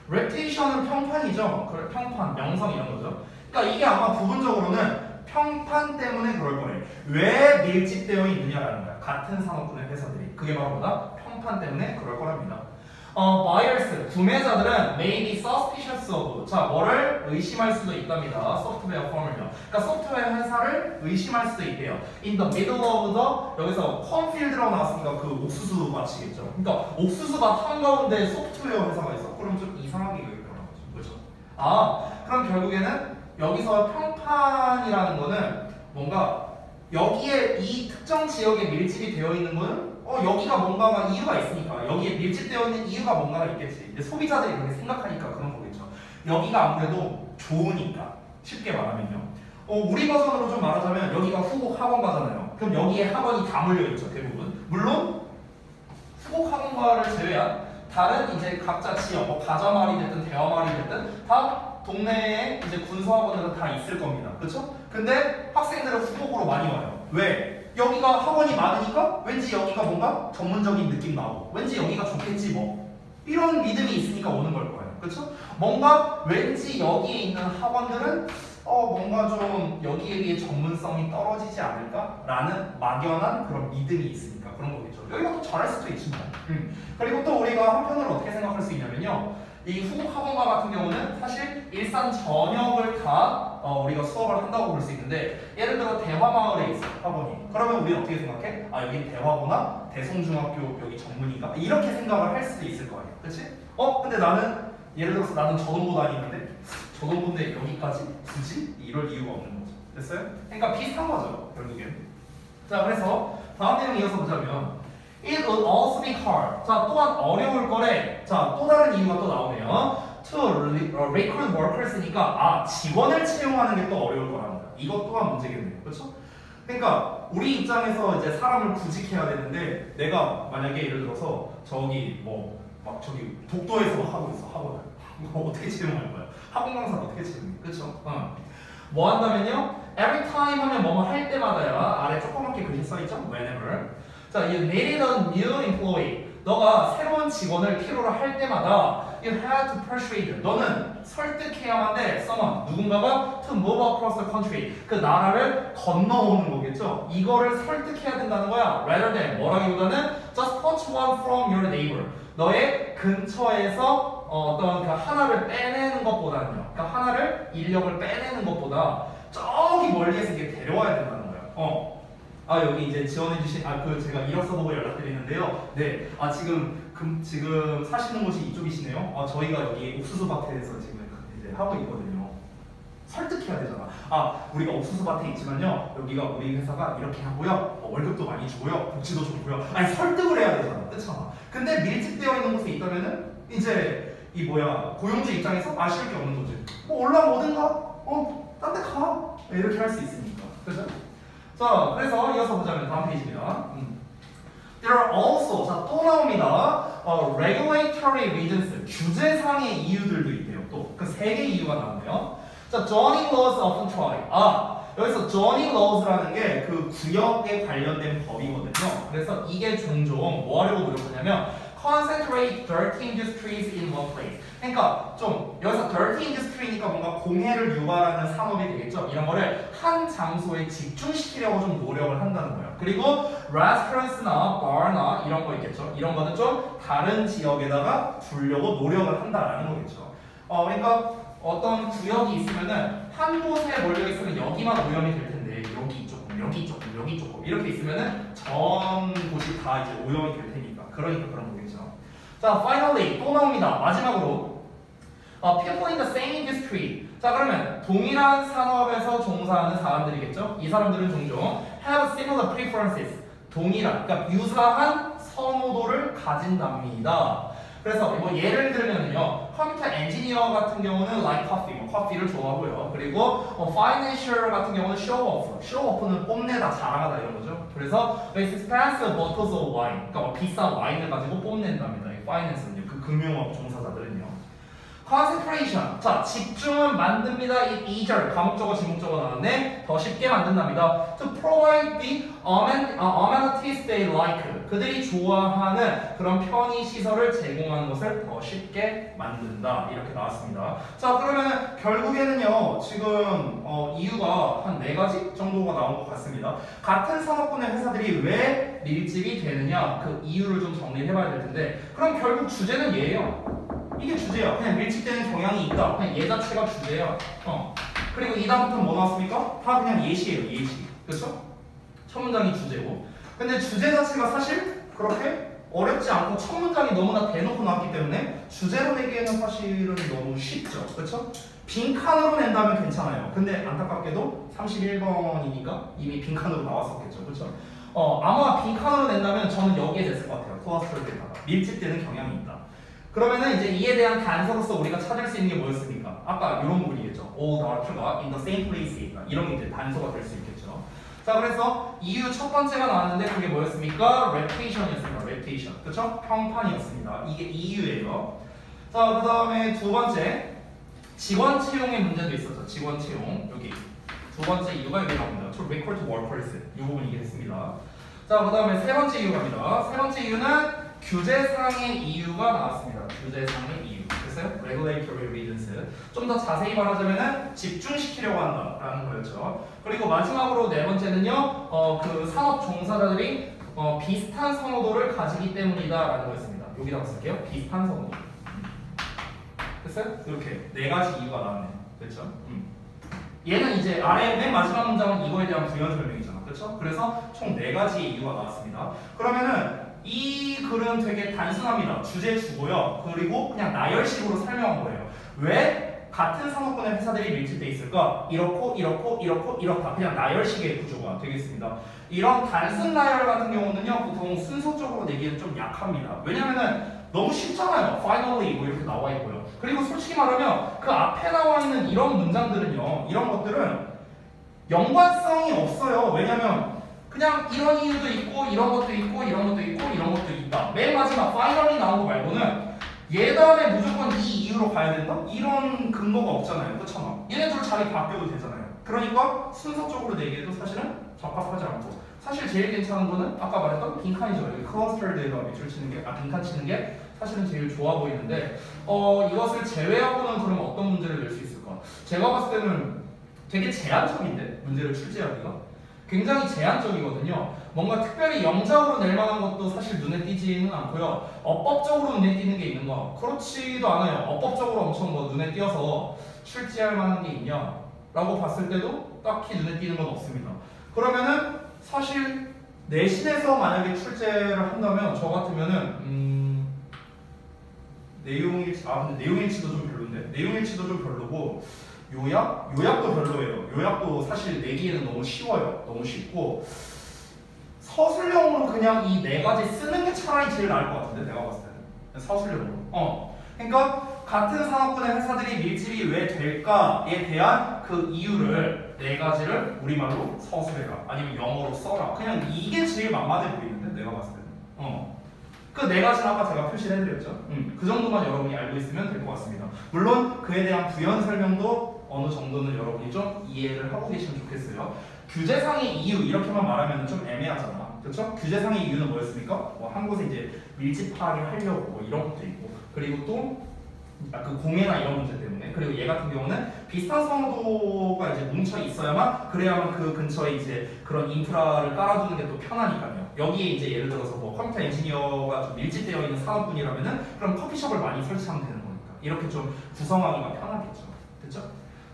repetition은 평판이죠. 그래, 평판, 명성 이런 거죠. 그러니까 이게 아마 부분적으로는 평판 때문에 그럴 거예요. 왜 밀집되어 있느냐라는 거야. 같은 산업군의 회사들이. 그게 바로 뭐다? 평판 때문에 그럴 거랍니다. buyers, 구매자들은 may be suspicious of. 자, 뭐를 의심할 수도 있답니다. 소프트웨어 펌을요. 그러니까 소프트웨어 회사를 의심할 수도 있대요. In the middle of the, 여기서 컴필드라고 나왔으니까 그 옥수수 밭이겠죠. 그러니까 옥수수 밭 한가운데 소프트웨어 회사가 있어. 그럼 좀 이상하게 여길 거란 거죠. 그렇죠? 아, 그럼 결국에는 여기서 평판이라는 거는 뭔가 여기에 이 특정 지역에 밀집이 되어 있는 거는 여기가 뭔가가 이유가 있으니까 여기에 밀집되어 있는 이유가 뭔가가 있겠지. 이제 소비자들이 그렇게 생각하니까 그런 거겠죠. 여기가 아무래도 좋으니까 쉽게 말하면요. 우리 버전으로 좀 말하자면 여기가 후곡 학원가잖아요. 그럼 여기에 학원이 다 몰려 있죠 대부분. 물론 후곡 학원가를 제외한 다른 이제 각자 지역, 뭐 가자말이 됐든 대화말이 됐든 다 동네에 이제 군수학원들은 다 있을 겁니다. 그렇죠? 근데 학생들은 후곡으로 많이 와요. 왜? 여기가 학원이 많으니까 왠지 여기가 뭔가 전문적인 느낌 나고 왠지 여기가 좋겠지 뭐 이런 믿음이 있으니까 오는 걸 거예요. 그렇죠? 뭔가 왠지 여기에 있는 학원들은 뭔가 좀 여기에 비해 전문성이 떨어지지 않을까라는 막연한 그런 믿음이 있으니까 그런 거겠죠. 여기가 또 잘할 수도 있지 뭐. 그리고 또 우리가 한편으로 어떻게 생각할 수 있냐면요. 이 후곡 학원가 같은 경우는 사실 일산 전역을 다 우리가 수업을 한다고 볼 수 있는데 예를 들어 대화마을에 있어 학원이. 그러면 우리는 어떻게 생각해? 아, 여기 대화구나, 대성중학교 여기 전문인가? 이렇게 생각을 할 수도 있을 거 아니야. 그치? 근데 나는 예를 들어서 나는 저동고 다니는데 저동고인데 여기까지? 굳이? 이럴 이유가 없는 거죠. 됐어요? 그러니까 비슷한 거죠 결국엔. 자, 그래서 다음 내용 이어서 보자면 It would also be hard. 자, 또한 어려울 거래. 자, 또 다른 이유가 또 나오네요. To recruit workers니까 직원을 채용하는 게 또 어려울 거랍니다. 이것 또한 문제겠네요. 그렇죠? 그러니까 우리 입장에서 이제 사람을 구직해야 되는데 내가 만약에 예를 들어서 저기 막 저기 독도에서 하고 있어 학원을. 이거 어떻게 채용할 거야? 학원 강사를 어떻게 채용해? 그렇죠? 뭐 한다면요? Every time 하면 뭐뭐 할 때마다야. 아래 조그맣게 글씨 써있죠? Whenever. 자, you needed a new employee. 너가 새로운 직원을 필요로 할 때마다 you had to persuade. 너는 설득해야만 돼. someone, 누군가가 to move across the country. 그 나라를 건너오는 거겠죠. 이거를 설득해야 된다는 거야. rather than 뭐라기보다는 just poach one from your neighbor. 너의 근처에서 어떤 그 하나를 빼내는 것보다는요. 그러니까 하나를 인력을 빼내는 것보다 저기 멀리에서 이게 데려와야 된다는 거예요. 여기 이제 지원해주신 제가 이력서 보고 연락드리는데요. 네, 지금 사시는 곳이 이쪽이시네요. 저희가 여기 옥수수밭에서 지금 이제 하고 있거든요. 설득해야 되잖아. 우리가 옥수수밭에 있지만요. 여기가 우리 회사가 이렇게 하고요. 월급도 많이 주고요. 복지도 좋고요. 설득을 해야 되잖아. 그렇잖아. 근데 밀집되어 있는 곳에 있다면은 이제 고용주 입장에서 아쉬울 게 없는 거지. 올라면 오든가, 딴 데 가. 이렇게 할 수 있으니까. 그죠? 자, 그래서 이어서 보자면 다음 페이지입니다. There are also, 자, 또 나옵니다. regulatory reasons, 규제상의 이유들도 있대요. 또 그 세 개의 이유가 나오네요. 자, zoning laws often try. 여기서 zoning laws라는 게 그 구역에 관련된 법이거든요. 그래서 이게 종종 뭐 하려고 노력하냐면 concentrate dirty industries in one place. 그러니까 좀 여기서 dirty industry니까 뭔가 공해를 유발하는 산업이 되겠죠. 이런 거를 한 장소에 집중시키려고 좀 노력을 한다는 거예요. 그리고 restaurants나 bar나 이런 거 있겠죠. 이런 거는 좀 다른 지역에다가 두려고 노력을 한다라는 거겠죠. 그러니까 어떤 구역이 있으면은 한 곳에 몰려 있으면 여기만 오염이 될 텐데 여기 조금, 여기 조금, 여기 조금 이렇게 있으면은 전 곳이 다 이제 오염이 될 테니까 그러니까 그런 거겠죠. 자, finally 또 나옵니다. 마지막으로 people in the same industry. 자, 그러면 동일한 산업에서 종사하는 사람들이겠죠. 이 사람들은 종종 have similar preferences. 동일한, 그러니까 유사한 선호도를 가진답니다. 그래서 뭐 예를 들면요, 컴퓨터 엔지니어 같은 경우는 like coffee, 뭐 커피를 좋아하고요. 그리고 financial 같은 경우는 show off, show off는 뽐내다, 자랑하다 이런 거죠. 그래서 they dispense bottles of wine, 그러니까 뭐 비싼 와인을 가지고 뽐낸답니다. 이 finance는요, 그 금융업 종사자들은요. concentration, 자 집중은 만듭니다. 이 2절 과목적어 지목적어 나왔네. 더 쉽게 만든답니다. to provide the amenities they like, 그들이 좋아하는 그런 편의 시설을 제공하는 것을 더 쉽게 만든다. 이렇게 나왔습니다. 자, 그러면 결국에는요 지금 이유가 한 4가지 정도가 나온 것 같습니다. 같은 산업군의 회사들이 왜 밀집이 되느냐, 그 이유를 좀 정리를 해봐야 될 텐데, 그럼 결국 주제는 얘예요. 이게 주제야. 그냥 밀집되는 경향이 있다. 그냥 얘 자체가 주제야. 그리고 이 다음부터는 뭐 나왔습니까? 다 그냥 예시예요. 예시. 그렇죠? 첫 문장이 주제고. 근데 주제 자체가 사실 그렇게 어렵지 않고 첫 문장이 너무나 대놓고 나왔기 때문에 주제로 내기에는 사실은 너무 쉽죠. 그렇죠? 빈칸으로 낸다면 괜찮아요. 근데 안타깝게도 31번이니까 이미 빈칸으로 나왔었겠죠. 그렇죠? 아마 빈칸으로 낸다면 저는 여기에 됐을 것 같아요. 클러스터에다가 밀집되는 경향이 있다. 그러면은 이제 이에 대한 단서로서 우리가 찾을 수 있는 게 뭐였습니까? 아까 이런 부분이겠죠. all dark가 in the same place 있다. 이런 게 이제 단서가 될 수 있겠죠. 자, 그래서 이유 첫 번째가 나왔는데 그게 뭐였습니까? reputation이었습니다. reputation. 그쵸? 평판이었습니다. 이게 이유예요. 자, 그 다음에 두 번째, 직원 채용의 문제도 있었죠. 직원 채용. 여기. 두 번째 이유가 여기 나옵니다. to recruit workers. 이 부분 이게 됐습니다. 자, 그 다음에 세 번째 이유 갑니다. 세 번째 이유는 규제상의 이유가 나왔습니다. 규제상의 이유. 됐어요? regulatory reasons. 좀 더 자세히 말하자면은 집중시키려고 한다라는 거였죠. 그리고 마지막으로 네 번째는요, 그 산업 종사자들이 비슷한 선호도를 가지기 때문이다라는 거였습니다. 여기다가 쓸게요. 비슷한 선호도. 됐어요? 이렇게 4가지 이유가 나왔네요. 그렇죠? 얘는 이제 아래 맨 마지막 문장은 이거에 대한 부연 설명이잖아. 그렇죠? 그래서 총 4가지 이유가 나왔습니다. 그러면은 이 글은 되게 단순합니다. 주제 주고요. 그리고 그냥 나열식으로 설명한 거예요. 왜 같은 산업군의 회사들이 밀집돼 있을까? 이렇고 이렇다. 그냥 나열식의 구조가 되겠습니다. 이런 단순 나열 같은 경우는요, 보통 순서적으로 내기는 좀 약합니다. 왜냐면은 너무 쉽잖아요. finally 뭐 이렇게 나와 있고요. 그리고 솔직히 말하면 그 앞에 나와 있는 이런 문장들은요, 이런 것들은 연관성이 없어요. 왜냐면 그냥 이런 이유도 있고 이런 것도 있고 이런 것도 있고 이런 것도 있다. 맨 마지막 finally 나온 거 말고는 얘 다음에 무조건 이 이유로 가야 된다? 이런 근거가 없잖아요. 그렇잖아. 얘네들 자리 바뀌어도 되잖아요. 그러니까 순서적으로 내기에도 사실은 적합하지 않고, 사실 제일 괜찮은 거는 아까 말했던 빈칸이죠. 여기 클러스터에다가 밑줄 치는 게, 빈칸 치는 게 사실은 제일 좋아 보이는데, 이것을 제외하고는 그럼 어떤 문제를 낼 수 있을까? 제가 봤을 때는 되게 제한적인데, 문제를 출제하기가 굉장히 제한적이거든요. 뭔가 특별히 영작으로 낼 만한 것도 사실 눈에 띄지는 않고요. 어법적으로 눈에 띄는 게 있는가? 그렇지도 않아요. 어법적으로 엄청 뭐 눈에 띄어서 출제할 만한 게 있냐? 라고 봤을 때도 딱히 눈에 띄는 건 없습니다. 그러면은 사실 내신에서 만약에 출제를 한다면 저 같으면은 근데 내용일치도 좀 별론데? 내용일치도 좀 별로고, 요약도 별로예요. 요약도 사실 내기에는 너무 쉬워요. 너무 쉽고, 서술형으로 그냥 이 4가지 쓰는 게 차라리 제일 나을 것 같은데, 내가 봤을 때는. 서술형으로. 그러니까 같은 산업군의 회사들이 밀집이 왜 될까에 대한 그 이유를 4가지를 우리말로 서술해라. 아니면 영어로 써라. 그냥 이게 제일 만만해 보이는데, 내가 봤을 때는. 그 4가지는 아까 제가 표시를 해드렸죠. 그 정도만 여러분이 알고 있으면 될 것 같습니다. 물론 그에 대한 부연 설명도 어느 정도는 여러분이 좀 이해를 하고 계시면 좋겠어요. 규제상의 이유 이렇게만 말하면 좀 애매하잖아. 그렇죠? 규제상의 이유는 뭐였습니까? 뭐 한 곳에 이제 밀집하게 하려고 뭐 이런 것도 있고, 그리고 또 그 공해나 이런 문제 때문에, 그리고 얘 같은 경우는 비슷한 성도가 이제 뭉쳐 있어야만 그래야만 그 근처에 이제 그런 인프라를 깔아두는 게 또 편하니까요. 여기에 이제 예를 들어서 뭐 컴퓨터 엔지니어가 좀 밀집되어 있는 산업군이라면은 그럼 커피숍을 많이 설치하면 되는 거니까 이렇게 좀 구성하기가 편하겠죠. 됐죠?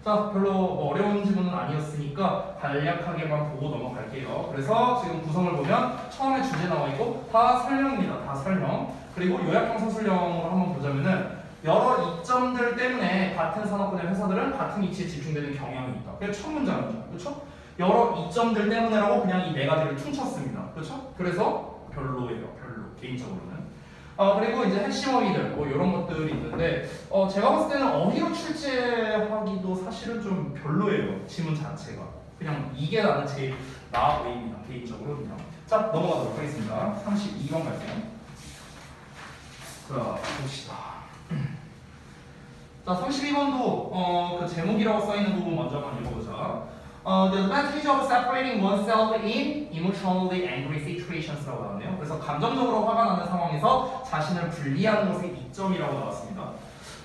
자, 별로 뭐 어려운 질문은 아니었으니까 간략하게만 보고 넘어갈게요. 그래서 지금 구성을 보면 처음에 주제 나와 있고 다 설명입니다. 다 설명. 그리고 요약형 서술형으로 한번 보자면은 여러 이점들 때문에 같은 산업군의 회사들은 같은 위치에 집중되는 경향이 있다. 그게 첫 문장이죠. 그렇죠? 여러 이점들 때문에라고 그냥 이 네 가지를 퉁쳤습니다. 그렇죠? 그래서 별로예요. 별로. 개인적으로는. 그리고 이제 핵심 어휘들 뭐 이런 것들이 있는데 제가 봤을 때는 어휘로 출제하기도 사실은 좀 별로예요. 지문 자체가. 그냥 이게 나는 제일 나아 보입니다. 개인적으로는요. 자, 넘어가도록 하겠습니다. 32번 갈게요. 자, 봅시다. 자, 32번도 그 제목이라고 써있는 부분 먼저 한번 읽어보자. The advantage of separating oneself in emotionally angry situations라고 나왔네요. 그래서 감정적으로 화가 나는 상황에서 자신을 분리하는 것의 이점이라고 나왔습니다.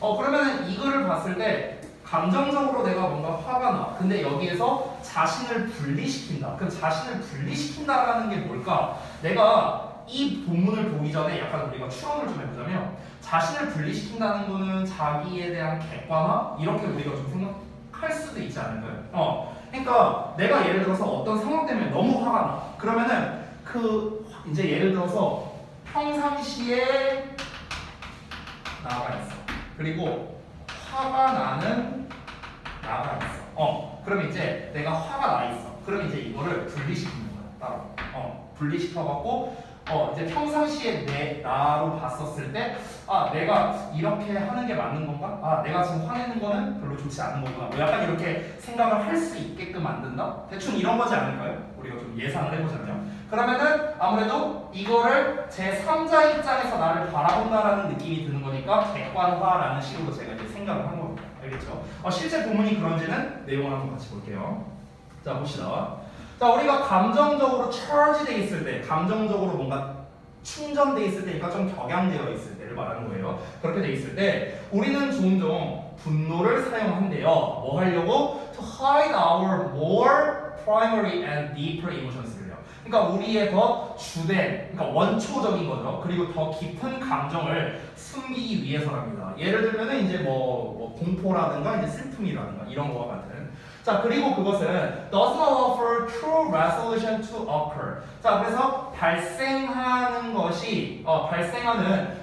그러면 이거를 봤을 때 감정적으로 내가 뭔가 화가 나. 근데 여기에서 자신을 분리시킨다. 그럼 자신을 분리시킨다라는 게 뭘까? 내가 이 본문을 보기 전에 약간 우리가 추론을 좀 해보자면 자신을 분리시킨다는 거는 자기에 대한 객관화? 이렇게 우리가 좀 생각할 수도 있지 않을까요? 그러니까 내가 예를 들어서 어떤 상황 때문에 너무 화가 나. 그러면은 이제 예를 들어서 평상시에 나가 있어. 그리고 화가 나는 나가 있어. 그럼 이제 내가 화가 나 있어. 그럼 이제 이거를 분리시키는 거야. 따로. 분리시켜갖고 이제 평상시에 나로 봤었을 때 내가 이렇게 하는 게 맞는 건가? 내가 지금 화내는 거는 별로 좋지 않은 건가? 뭐 약간 이렇게 생각을 할 수 있게끔 만든다? 대충 이런 거지 않을까요? 우리가 좀 예상을 해보자면. 그러면은 아무래도 이거를 제3자 입장에서 나를 바라본다라는 느낌이 드는 거니까 객관화라는 식으로 제가 이제 생각을 한 겁니다. 알겠죠? 실제 본문이 그런지는 내용을 한번 같이 볼게요. 자, 봅시다. 자, 우리가 감정적으로 charge돼 있을 때, 감정적으로 뭔가 충전돼 있을 때, 그러니까 좀 격양되어 있을 때를 말하는 거예요. 그렇게 돼 있을 때 우리는 종종 분노를 사용한대요. 뭐 하려고? To hide our more primary and deeper emotions를요. 그러니까 우리의 더 주된, 그러니까 원초적인 거죠. 그리고 더 깊은 감정을 숨기기 위해서랍니다. 예를 들면은 이제 뭐 공포라든가 이제 슬픔이라든가 이런 거와 같은. 자, 그리고 그것은 does not offer true resolution to occur. 자, 그래서 발생하는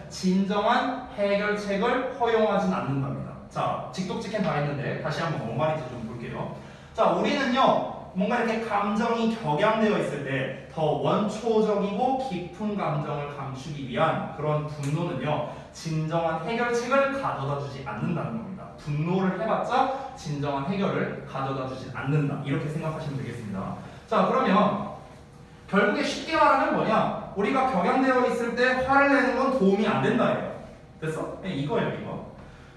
진정한 해결책을 허용하진 않는답니다. 자, 직독직행 다 했는데 다시 한번 뭔 말인지 좀 볼게요. 자, 우리는요 뭔가 이렇게 감정이 격양되어 있을 때 더 원초적이고 깊은 감정을 감추기 위한 그런 분노는요 진정한 해결책을 가져다 주지 않는다는 겁니다. 분노를 해봤자 진정한 해결을 가져다 주지 않는다. 이렇게 생각하시면 되겠습니다. 자, 그러면 결국에 쉽게 말하면 뭐냐? 우리가 격양되어 있을 때 화를 내는 건 도움이 안 된다예요. 됐어? 이거예요, 이거.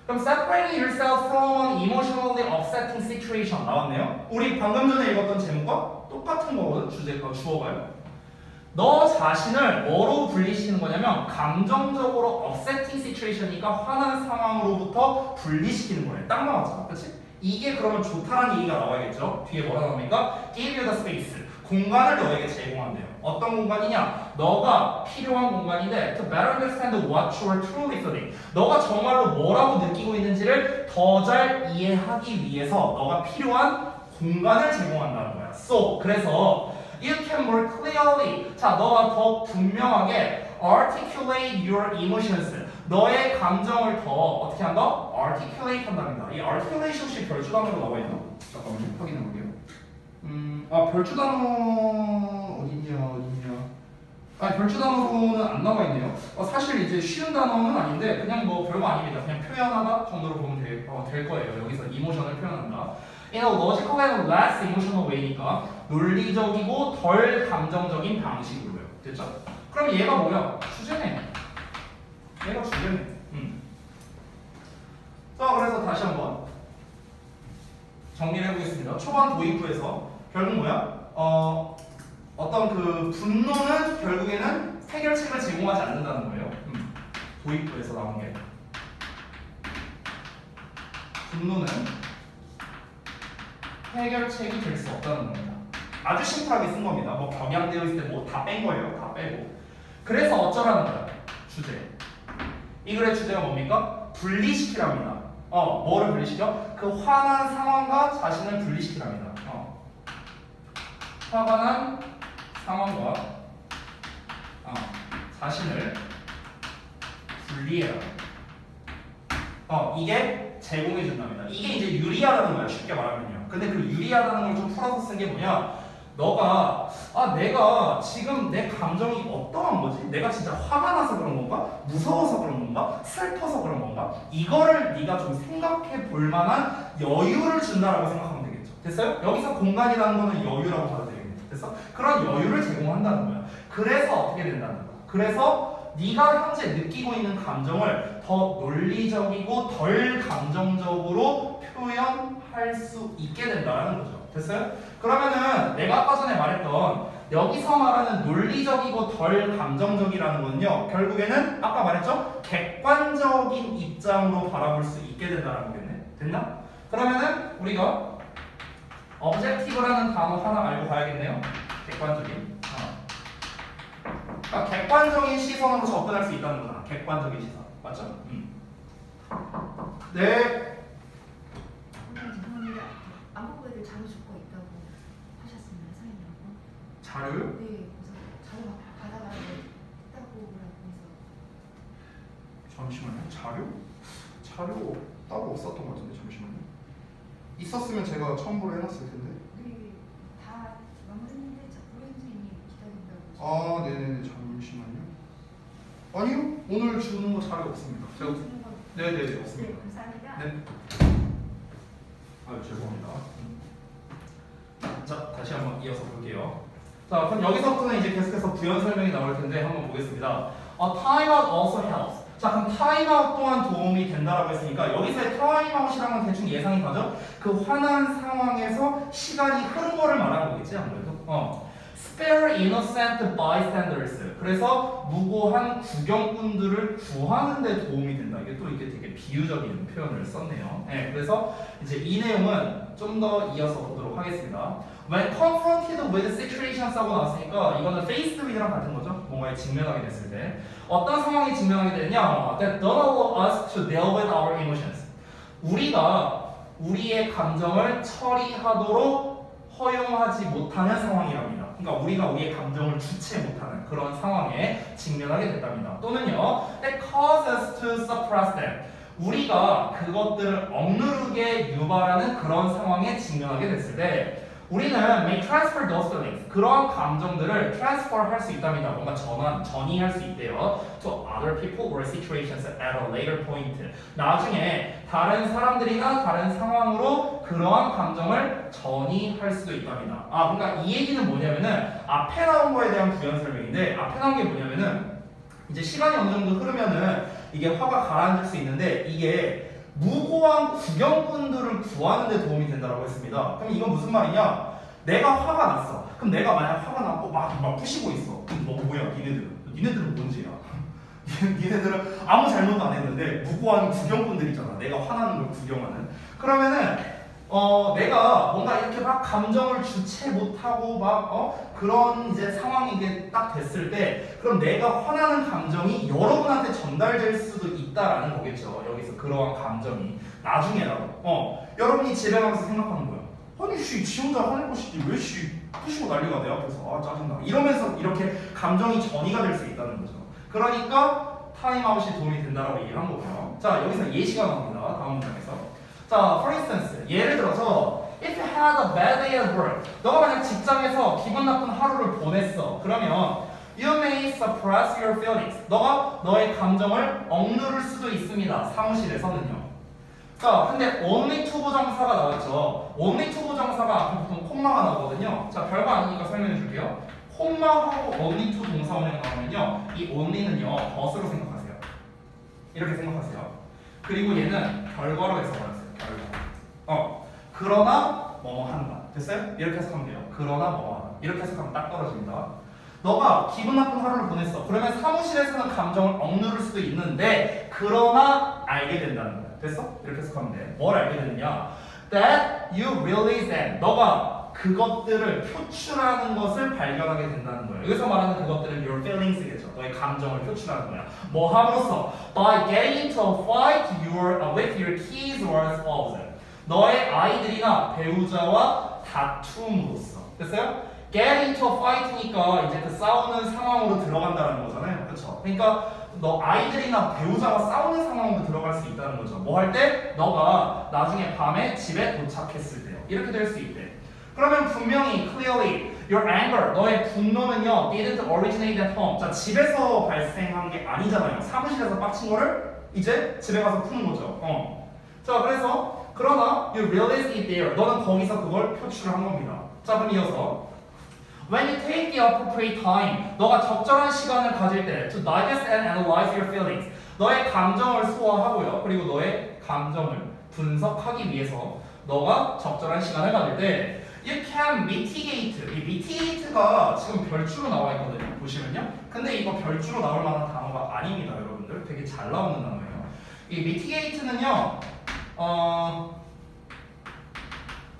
그럼 separating yourself from an emotionally upsetting situation 나왔네요. 우리 방금 전에 읽었던 제목과 똑같은 거거든. 주어가요. 너 자신을 뭐로 분리시키는 거냐면 감정적으로 upsetting situation이니까 화난 상황으로부터 분리시키는 거예요. 딱 나왔잖아. 그치? 이게 그러면 좋다는 얘기가 나와야겠죠. 뒤에 뭐라 나옵니까? Give you the space. 공간을 너에게 제공한대요. 어떤 공간이냐? 너가 필요한 공간인데 to better understand what you are truly feeling. 너가 정말로 뭐라고 느끼고 있는지를 더 잘 이해하기 위해서 너가 필요한 공간을 제공한다는 거야. So, 그래서 you can more clearly. 자, 너가 더 분명하게 articulate your emotions. 너의 감정을 더 어떻게 한다? articulate 한답니다. 이 articulation 혹시 별주 단어로 나와 있나? 잠깐만요. 확인해 볼게요. 별주 단어 어딨냐. 별주 단어로는 안 나와 있네요. 사실 이제 쉬운 단어는 아닌데 그냥 뭐 별거 아닙니다. 그냥 표현하다 정도로 보면 될 거예요. 여기서 이모션을 표현한다. In a logical and less emotional way니까 논리적이고 덜 감정적인 방식으로요. 됐죠? 그럼 얘가 뭐야? 주제네. 얘가 주제네. 자, 그래서 다시 한번 정리를 해보겠습니다. 초반 도입부에서 결국 뭐야? 어떤 그 분노는 결국에는 해결책을 제공하지 않는다는 거예요. 도입부에서 나온 게. 분노는 해결책이 될 수 없다는 겁니다. 아주 심플하게 쓴 겁니다. 뭐 경향되어 있을 때 뭐 다 뺀 거예요. 다 빼고. 그래서 어쩌라는 거야? 주제. 이 글의 주제가 뭡니까? 분리시키랍니다. 뭐를 분리시켜? 그 화난 상황과 자신을 분리시키랍니다. 화가 난 상황과 자신을 분리해라. 이게 제공해 준답니다. 이게 이제 유리하다는 거야. 쉽게 말하면요. 근데 그 유리하다는 걸 좀 풀어서 쓴 게 뭐냐? 너가 내가 지금 내 감정이 어떠한 거지? 내가 진짜 화가 나서 그런 건가? 무서워서 그런 건가? 슬퍼서 그런 건가? 이거를 네가 좀 생각해 볼 만한 여유를 준다라고 생각하면 되겠죠. 됐어요? 여기서 공간이라는 거는 여유라고 받아들이겠네요. 됐어? 그런 여유를 제공한다는 거야. 그래서 어떻게 된다는 거야? 그래서 네가 현재 느끼고 있는 감정을 더 논리적이고 덜 감정적으로 표현할 수 있게 된다는 거죠. 됐어요? 그러면은 내가 아까 전에 말했던 여기서 말하는 논리적이고 덜 감정적이라는 건요, 결국에는 아까 말했죠? 객관적인 입장으로 바라볼 수 있게 된다는 거겠네. 됐나? 그러면은 우리가 objective라는 단어 하나 알고 가야겠네요. 객관적인. 그러니까 객관적인 시선으로 접근할 수 있다는 거잖아. 객관적인 시선. 맞죠? 네. 죄송합니다. 안보고애들 자료 줄 거 있다고 하셨습니다. 사인이라고. 자료요? 네, 그래서 자료 받아가야 했다고 해서. 잠시만요. 자료 따로 없었던 것 같은데. 잠시만요. 있었으면 제가 첨부를 해놨을 텐데. 네, 다 마무리했는데 프로인 선생님이 기다린다고. 네네네. 잠시만요. 아니요. 오늘 주는 거 자료 없습니다. 제가 네네네. 없습니다. 네, 감사합니다. 네. 죄송합니다. 자, 다시 한번 이어서 볼게요. 자, 그럼 여기서부터는 이제 계속해서 부연 설명이 나올 텐데 한번 보겠습니다. Time out also helps. 자, 그럼 time out 또한 도움이 된다라고 했으니까 여기서의 time out이랑은 대충 예상이 가죠? 그 화난 상황에서 시간이 흐른 거를 말하는 거겠지, 아무래도. Spare innocent bystanders. 그래서 무고한 구경꾼들을 구하는 데 도움이 된다. 이게 또 이게 되게 비유적인 표현을 썼네요. 네, 그래서 이제 이 내용은 좀 더 이어서 보도록 하겠습니다. When confronted with situations 하고 나왔으니까 이거는 faced with랑 같은 거죠. 뭔가에 직면하게 됐을 때 어떤 상황이 직면하게 되느냐? That don't allow us to deal with our emotions. 우리가 우리의 감정을 처리하도록 허용하지 못하는 상황이랍니다. 그러니까 우리가 우리의 감정을 주체 못하는 그런 상황에 직면하게 됐답니다. 또는요, that cause us to suppress them. 우리가 그것들을 억누르게 유발하는 그런 상황에 직면하게 됐을 때 우리는 may transfer those feelings. 그러한 감정들을 transfer 할 수 있답니다. 뭔가 전이할 수 있대요. To other people or situations at a later point. 나중에 다른 사람들이나 다른 상황으로 그러한 감정을 전이할 수도 있답니다. 그러니까 이 얘기는 뭐냐면은 앞에 나온 거에 대한 부연 설명인데 앞에 나온 게 뭐냐면은 이제 시간이 어느 정도 흐르면은 이게 화가 가라앉을 수 있는데 이게 무고한 구경꾼들을 구하는 데 도움이 된다고 했습니다. 그럼 이건 무슨 말이냐? 내가 화가 났어. 그럼 내가 만약 화가 났고 막 부시고 있어. 그럼 너 뭐야? 니네들은 뭔지야? 니네들은 아무 잘못도 안 했는데 무고한 구경꾼들 있잖아. 내가 화나는 걸 구경하는. 그러면은 내가 뭔가 이렇게 막 감정을 주체 못하고 그런 이제 상황이 이게 딱 됐을 때 그럼 내가 화나는 감정이 여러분한테 전달될 수도 있다라는 거겠죠. 여기서 그러한 감정이 나중에라도 여러분이 집에 가면서 생각하는 거야. 아니 지 혼자 화낼 것이지 왜 푸시고 난리가 내 앞에서 짜증나 이러면서 이렇게 감정이 전이가 될 수 있다는 거죠. 그러니까 타임아웃이 도움이 된다라고 얘기를 한 거고요. 자, 여기서 예시가 나옵니다. 다음 문장에서. 자, for instance, 예를 들어서 if you had a bad day at work, 너가 만약 직장에서 기분 나쁜 하루를 보냈어. 그러면 you may suppress your feelings. 너가 너의 감정을 억누를 수도 있습니다. 사무실에서는요. 자, 근데 only to 부정사가 나왔죠. only to 부정사가 앞에 보통 콤마가 나오거든요. 자, 별거 아니니까 설명해 줄게요. 콤마하고 only to 동사원형 나오면요. 이 only는요, 벗으로 생각하세요. 이렇게 생각하세요. 그리고 얘는 결과로 해서 버렸어요. 결과. 그러나 뭐뭐 한다. 됐어요? 이렇게 해석하면 돼요. 그러나 뭐뭐 한다. 이렇게 해석하면 딱 떨어집니다. 너가 기분 나쁜 하루를 보냈어. 그러면 사무실에서는 감정을 억누를 수도 있는데 그러나 알게 된다는 거야. 됐어? 이렇게 해석하면 돼. 뭘 알게 되느냐? That you realize that 너가 그것들을 표출하는 것을 발견하게 된다는 거예요. 여기서 말하는 그것들은 your feelings겠죠. 너의 감정을 표출하는 거야. 뭐 함으로써 by getting into a fight with your kids or spouse. 너의 아이들이나 배우자와 다툼으로써. 됐어요? get into a fight니까 이제 그 싸우는 상황으로 들어간다는 거잖아요. 그렇죠? 그러니까 너 아이들이나 배우자가 싸우는 상황으로 들어갈 수 있다는 거죠. 뭐 할 때? 너가 나중에 밤에 집에 도착했을 때요. 이렇게 될 수 있대. 그러면 분명히 clearly your anger, 너의 분노는요 didn't originate at home. 자, 집에서 발생한 게 아니잖아요. 사무실에서 빡친 거를 이제 집에 가서 푸는 거죠. 자, 그래서 그러나 you realize it there. 너는 거기서 그걸 표출을 한 겁니다. 자, 그럼 이어서 When you take the appropriate time, 너가 적절한 시간을 가질 때 to digest and analyze your feelings, 너의 감정을 소화하고요. 그리고 너의 감정을 분석하기 위해서 너가 적절한 시간을 가질 때 you can mitigate. 이 mitigate가 지금 별주로 나와 있거든요. 보시면요. 근데 이거 별주로 나올 만한 단어가 아닙니다, 여러분들. 되게 잘 나오는 단어예요. 이 mitigate는요.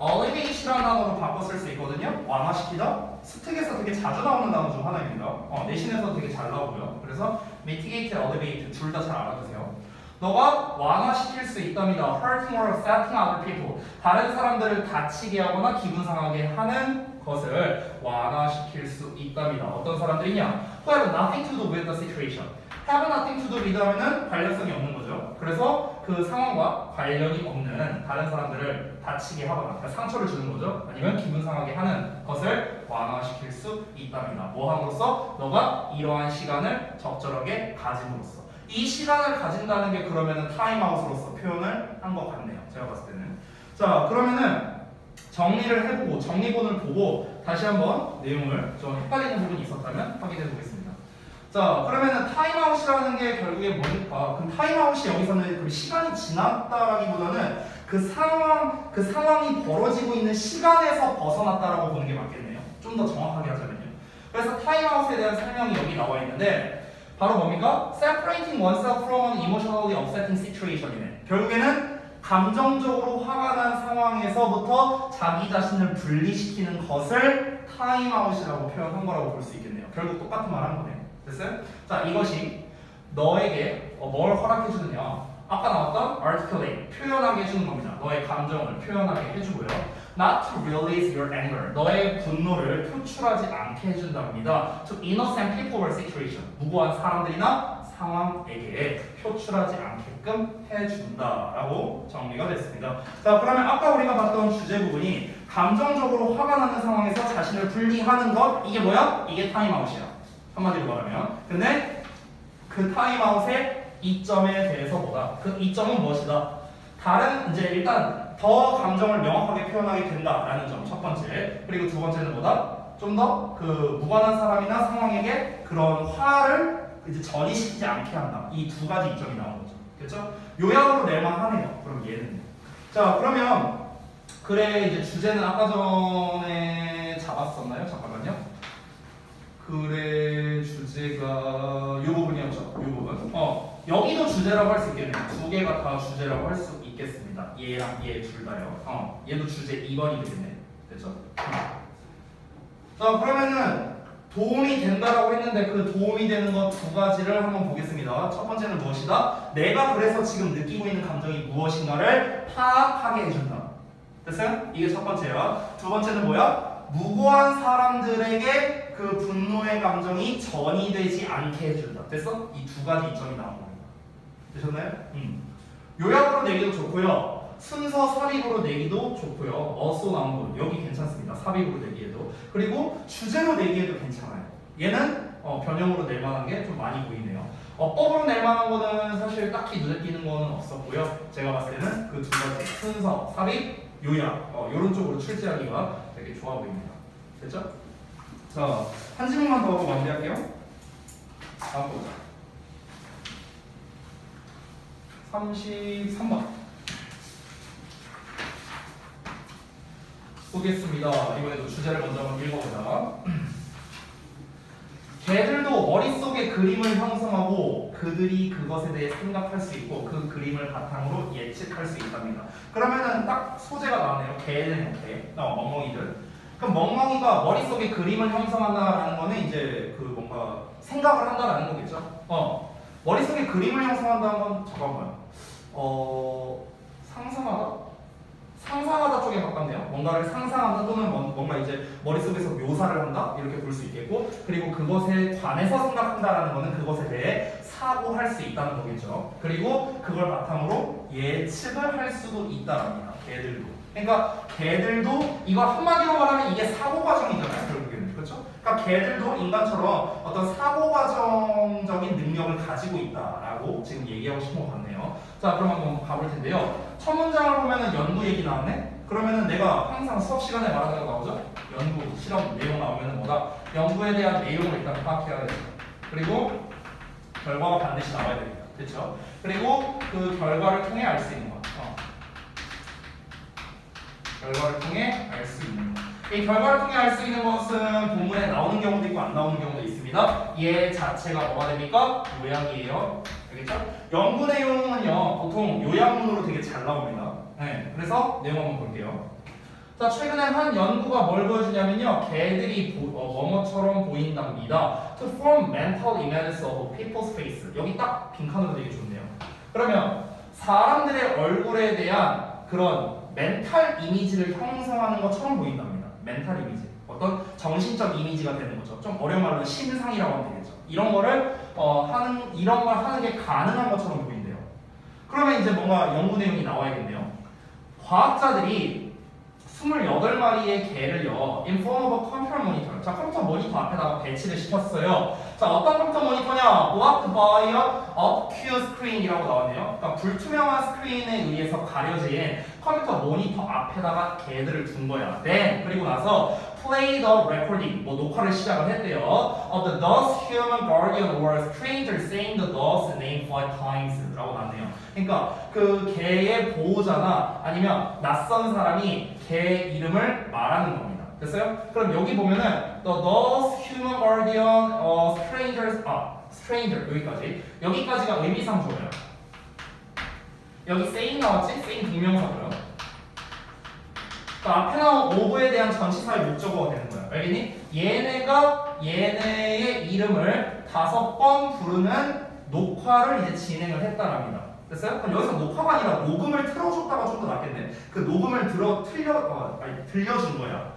alleviate라는 단어로 바꿔 쓸 수 있거든요. 완화시키다. 스택에서 되게 자주 나오는 단어 중 하나입니다. 내신에서 되게 잘 나오고요. 그래서 mitigate, alleviate 둘 다 잘 알아두세요. 너가 완화시킬 수 있답니다. hurting or upsetting other people. 다른 사람들을 다치게 하거나 기분 상하게 하는 것을 완화시킬 수 있답니다. 어떤 사람들이냐? who have nothing to do with the situation. have nothing to do with 하면은 관련성이 없는 거죠. 그래서 그 상황과 관련이 없는 다른 사람들을 다치게 하거나 그러니까 상처를 주는 거죠. 아니면 기분 상하게 하는 것을 완화시킬 수 있답니다. 뭐 함으로써? 너가 이러한 시간을 적절하게 가짐으로써. 이 시간을 가진다는 게 그러면은 타임아웃으로서 표현을 한 것 같네요. 제가 봤을 때는. 자, 그러면은 정리를 해보고 정리본을 보고 다시 한번 내용을 좀 헷갈리는 부분이 있었다면 확인해 보겠습니다. 자, 그러면은 타임아웃이라는 게 결국에 뭡니까? 그럼 타임아웃이 여기서는 그 시간이 지났다라기보다는 그 상황이 벌어지고 있는 시간에서 벗어났다라고 보는 게 맞겠네요. 좀 더 정확하게 하자면요. 그래서 타임아웃에 대한 설명이 여기 나와 있는데 바로 뭡니까? Separating oneself from an emotionally upsetting situation이네. 결국에는 감정적으로 화가 난 상황에서부터 자기 자신을 분리시키는 것을 타임아웃이라고 표현한 거라고 볼 수 있겠네요. 결국 똑같은 말 한 거네요. 됐어요? 자, 이것이 너에게 뭘 허락해 주느냐? 아까 나왔던 articulate, 표현하게 해주는 겁니다. 너의 감정을 표현하게 해주고요. Not to release your anger, 너의 분노를 표출하지 않게 해준답니다. To innocent people or situation, 무고한 사람들이나 상황에게 표출하지 않게끔 해준다라고 정리가 됐습니다. 자, 그러면 아까 우리가 봤던 주제 부분이 감정적으로 화가 나는 상황에서 자신을 분리하는 것, 이게 뭐야? 이게 타임아웃이야. 한마디로 말하면. 근데 그 타임아웃의 이점에 대해서 뭐다? 그 이점은 무엇이다? 다른 이제 일단 더 감정을 명확하게 표현하게 된다라는 점 첫 번째. 그리고 두 번째는 뭐다? 좀 더 그 무관한 사람이나 상황에게 그런 화를 이제 전이시키지 않게 한다. 이 두 가지 이점이 나온 거죠. 그렇죠? 요약으로 낼만 하네요. 그럼 얘는. 자, 그러면 그래 이제 주제는 아까 전에 잡았었나요? 잠깐만요. 그래 주제가 요 부분이었죠. 요 부분. 여기도 주제라고 할 수 있겠네요. 두 개가 다 주제라고 할 수 있겠습니다. 얘랑 얘 둘 다요. 얘도 주제 2번이 되겠네. 됐죠? 자, 그러면은 도움이 된다라고 했는데 그 도움이 되는 것 두 가지를 한번 보겠습니다. 첫 번째는 무엇이다? 내가 그래서 지금 느끼고 있는 감정이 무엇인가를 파악하게 해준다. 됐어요? 이게 첫 번째야. 두 번째는 뭐야? 무고한 사람들에게 그 분노의 감정이 전이되지 않게 해준다. 됐어? 이 두 가지 이점이 나온 겁니다. 되셨나요? 요약으로 내기도 좋고요. 순서 삽입으로 내기도 좋고요. 어소 나온 거 여기 괜찮습니다. 삽입으로 내기에도. 그리고 주제로 내기에도 괜찮아요. 얘는 변형으로 낼 만한 게 좀 많이 보이네요. 어법으로 낼 만한 거는 사실 딱히 눈에 띄는 거는 없었고요. 제가 봤을 때는 그 두 가지 순서, 삽입, 요약 이런 쪽으로 출제하기가 되게 좋아 보입니다. 됐죠? 자, 한 질문만 더 하고 마무리할게요. 다음 거 보자. 33번. 보겠습니다. 이번에도 주제를 먼저 한번 읽어보자. 개들도 머릿속에 그림을 형성하고 그들이 그것에 대해 생각할 수 있고 그 그림을 바탕으로 예측할 수 있답니다. 그러면은 딱 소재가 나왔네요. 개는 개, 멍멍이들. 그럼 멍멍이가 머릿속에 그림을 형성한다라는 거는 이제 그 뭔가 생각을 한다라는 거겠죠. 머릿속에 그림을 형성한다는 건 잠깐만. 상상하다? 상상하다 쪽에 가깝네요. 뭔가를 상상한다 또는 뭔가 이제 머릿속에서 묘사를 한다 이렇게 볼 수 있겠고, 그리고 그것에 관해서 생각한다라는 거는 그것에 대해 사고할 수 있다는 거겠죠. 그리고 그걸 바탕으로 예측을 할 수도 있다랍니다. 개들도. 그러니까 개들도 이거 한마디로 말하면 이게 사고 과정이잖아요. 결국에는. 그렇죠? 그러니까 개들도 인간처럼 어떤 사고 과정적인 능력을 가지고 있다라고 지금 얘기하고 싶은 것 같네요. 자, 그럼 한번 가볼 텐데요. 첫 문장을 보면은 연구 얘기 나왔네? 그러면은 내가 항상 수업 시간에 말하는 거 나오죠? 연구, 실험, 내용 나오면은 뭐다? 연구에 대한 내용을 일단 파악해야 됩니다. 그리고 결과가 반드시 나와야 됩니다. 그렇죠? 그리고 그 결과를 통해 알 수 있는 것. 결과를 통해 알 수 있는 것. 이 결과를 통해 알 수 있는 것은 본문에 나오는 경우도 있고 안 나오는 경우도 있습니다. 얘 자체가 뭐가 됩니까? 요약이에요. 알겠죠? 연구 내용은요, 보통 요약문으로 되게 잘 나옵니다. 네, 그래서 내용 한번 볼게요. 자, 최근에 한 연구가 뭘 보여주냐면요, 개들이 뭐뭐처럼 보인답니다. To form mental images of people's face. 여기 딱 빈칸으로 되게 좋네요. 그러면 사람들의 얼굴에 대한 그런 멘탈 이미지를 형성하는 것처럼 보인답니다. 멘탈 이미지. 어떤 정신적 이미지가 되는 거죠. 좀 어려운 말로 심상이라고 하면 되겠죠. 이런 거를 이런 걸 하는 게 가능한 것처럼 보인대요. 그러면 이제 뭔가 연구 내용이 나와야겠네요. 과학자들이 28마리의 개를요, in form of a computer monitor. 자, 컴퓨터 모니터 앞에다가 배치를 시켰어요. 자, 어떤 컴퓨터 모니터냐? Blocked by a obscure screen이라고 나왔네요. 그러니까 불투명한 스크린에 의해서 가려진 컴퓨터 모니터 앞에다가 개들을 둔 거야. Then, 그리고 나서 play the recording, 뭐 녹화를 시작을 했대요. Of the dog's human guardian or stranger saying the dog's name 5 times 라고 나왔네요. 그러니까 그 개의 보호자나 아니면 낯선 사람이 개 이름을 말하는 겁니다. 됐어요? 그럼 여기 보면은 the dog's human guardian stranger 여기까지가 의미상 좋아요. 여기 saying 나왔지? saying 동명사고요. 그러니까 앞에 나온 of에 대한 전치사의 목적어가 되는 거야. 알겠니? 얘네가 얘네의 이름을 5번 부르는 녹화를 이제 진행을 했다랍니다. 됐어요? 그럼 여기서 녹화가 아니라 녹음을 틀어줬다가 좀 더 낫겠네. 그 녹음을 들려준 거야.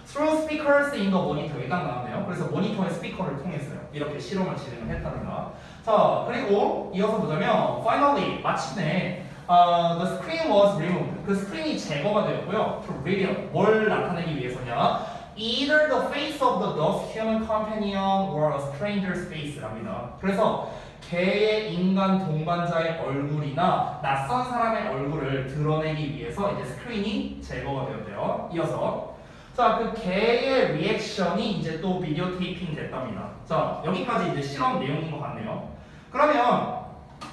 Through speakers in the monitor. 여기 딱 나왔네요. 그래서 모니터의 스피커를 통해서요. 이렇게 실험을 진행을 했답니다. 자, 그리고 이어서 보자면 finally, 마침내 the screen was removed. 그 스크린이 제거가 되었고요. To reveal, 뭘 나타내기 위해서냐? Either the face of the dog's human companion or a stranger's face랍니다. 그래서 개의 인간 동반자의 얼굴이나 낯선 사람의 얼굴을 드러내기 위해서 이제 스크린이 제거가 되었대요. 이어서 자, 그 개의 리액션이 이제 또 비디오 테이핑 됐답니다. 자, 여기까지 이제 실험 내용인 것 같네요. 그러면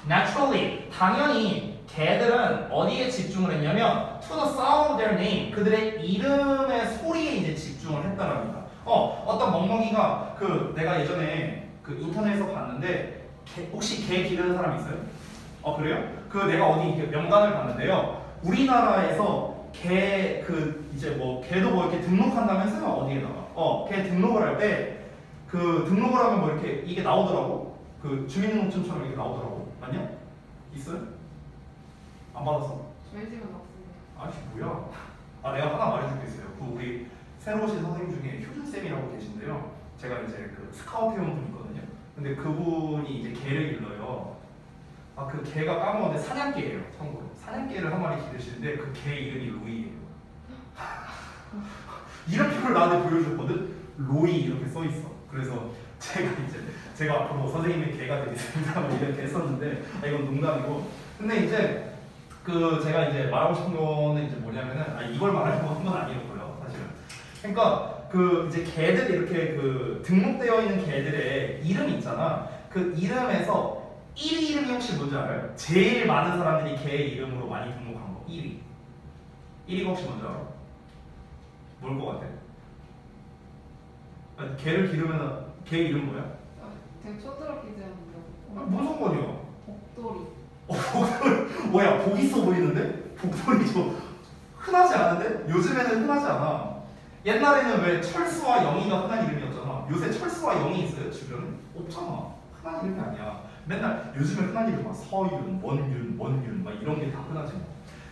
naturally, 당연히 개들은 어디에 집중을 했냐면 to the sound of their name, 그들의 이름의 소리에 이제 집중을 했다랍니다. 어떤 멍멍이가 내가 예전에 그 인터넷에서 봤는데 혹시 개 기르는 사람 있어요? 그래요? 내가 어디 명단을 봤는데요. 우리나라에서 개 이제 개도 이렇게 등록한다면서요? 어디에다가? 개 등록을 할 때 등록을 하면 이렇게 이게 나오더라고. 주민등록증처럼 이렇게 나오더라고. 맞냐? 있어요? 안 받았어? 저희 집은 없습니다. 아씨 뭐야? 내가 하나 말해줄 게 있어요. 우리 새로 오신 선생님 중에 효준쌤이라고 계신데요. 제가 이제 스카우트 회원분 있거든요. 근데 그분이 이제 개를 길러요. 그 개가 까먹었는데 사냥개예요. 참고로 사냥개를 한 마리 기르시는데 그 개 이름이 로이예요. 이름표를 나한테 보여줬거든. 로이 이렇게 써 있어. 그래서 제가 앞으로 선생님의 개가 되겠습니다. 이렇게 했었는데 이건 농담이고. 근데 이제 제가 이제 말하고 싶은 거는 이제 뭐냐면은 이걸 말하려고 한 건 아니었고요, 사실은. 그러니까 이제 개들 이렇게 등록되어 있는 개들의 이름이 있잖아. 그 이름에서 1위 이름이 혹시 뭔지 알아요? 제일 많은 사람들이 개 이름으로 많이 등록한 거 1위가 혹시 뭔지 알아? 뭘 것 같아? 개를 기르면 개 이름 뭐야? 되게 초등학교 때였는데. 뭔 상관이야? 복돌이. 뭐야 복 있어 보이는데? 복돌이 좀 흔하지 않은데? 요즘에는 흔하지 않아. 옛날에는 왜 철수와 영희가 흔한 이름이었잖아. 요새 철수와 영희 있어요 주변에? 없잖아. 흔한 이름이 아니야. 맨날 요즘에 흔한 이름 막 서윤, 원윤 막 이런 게 다 흔하지 뭐.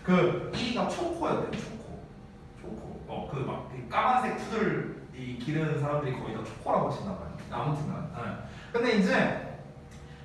그 1위가 초코였대. 초코. 그 막 까만색 푸들 기르는 사람들이 거의 다 초코라고 친나 봐요. 아무튼간. 네. 근데 이제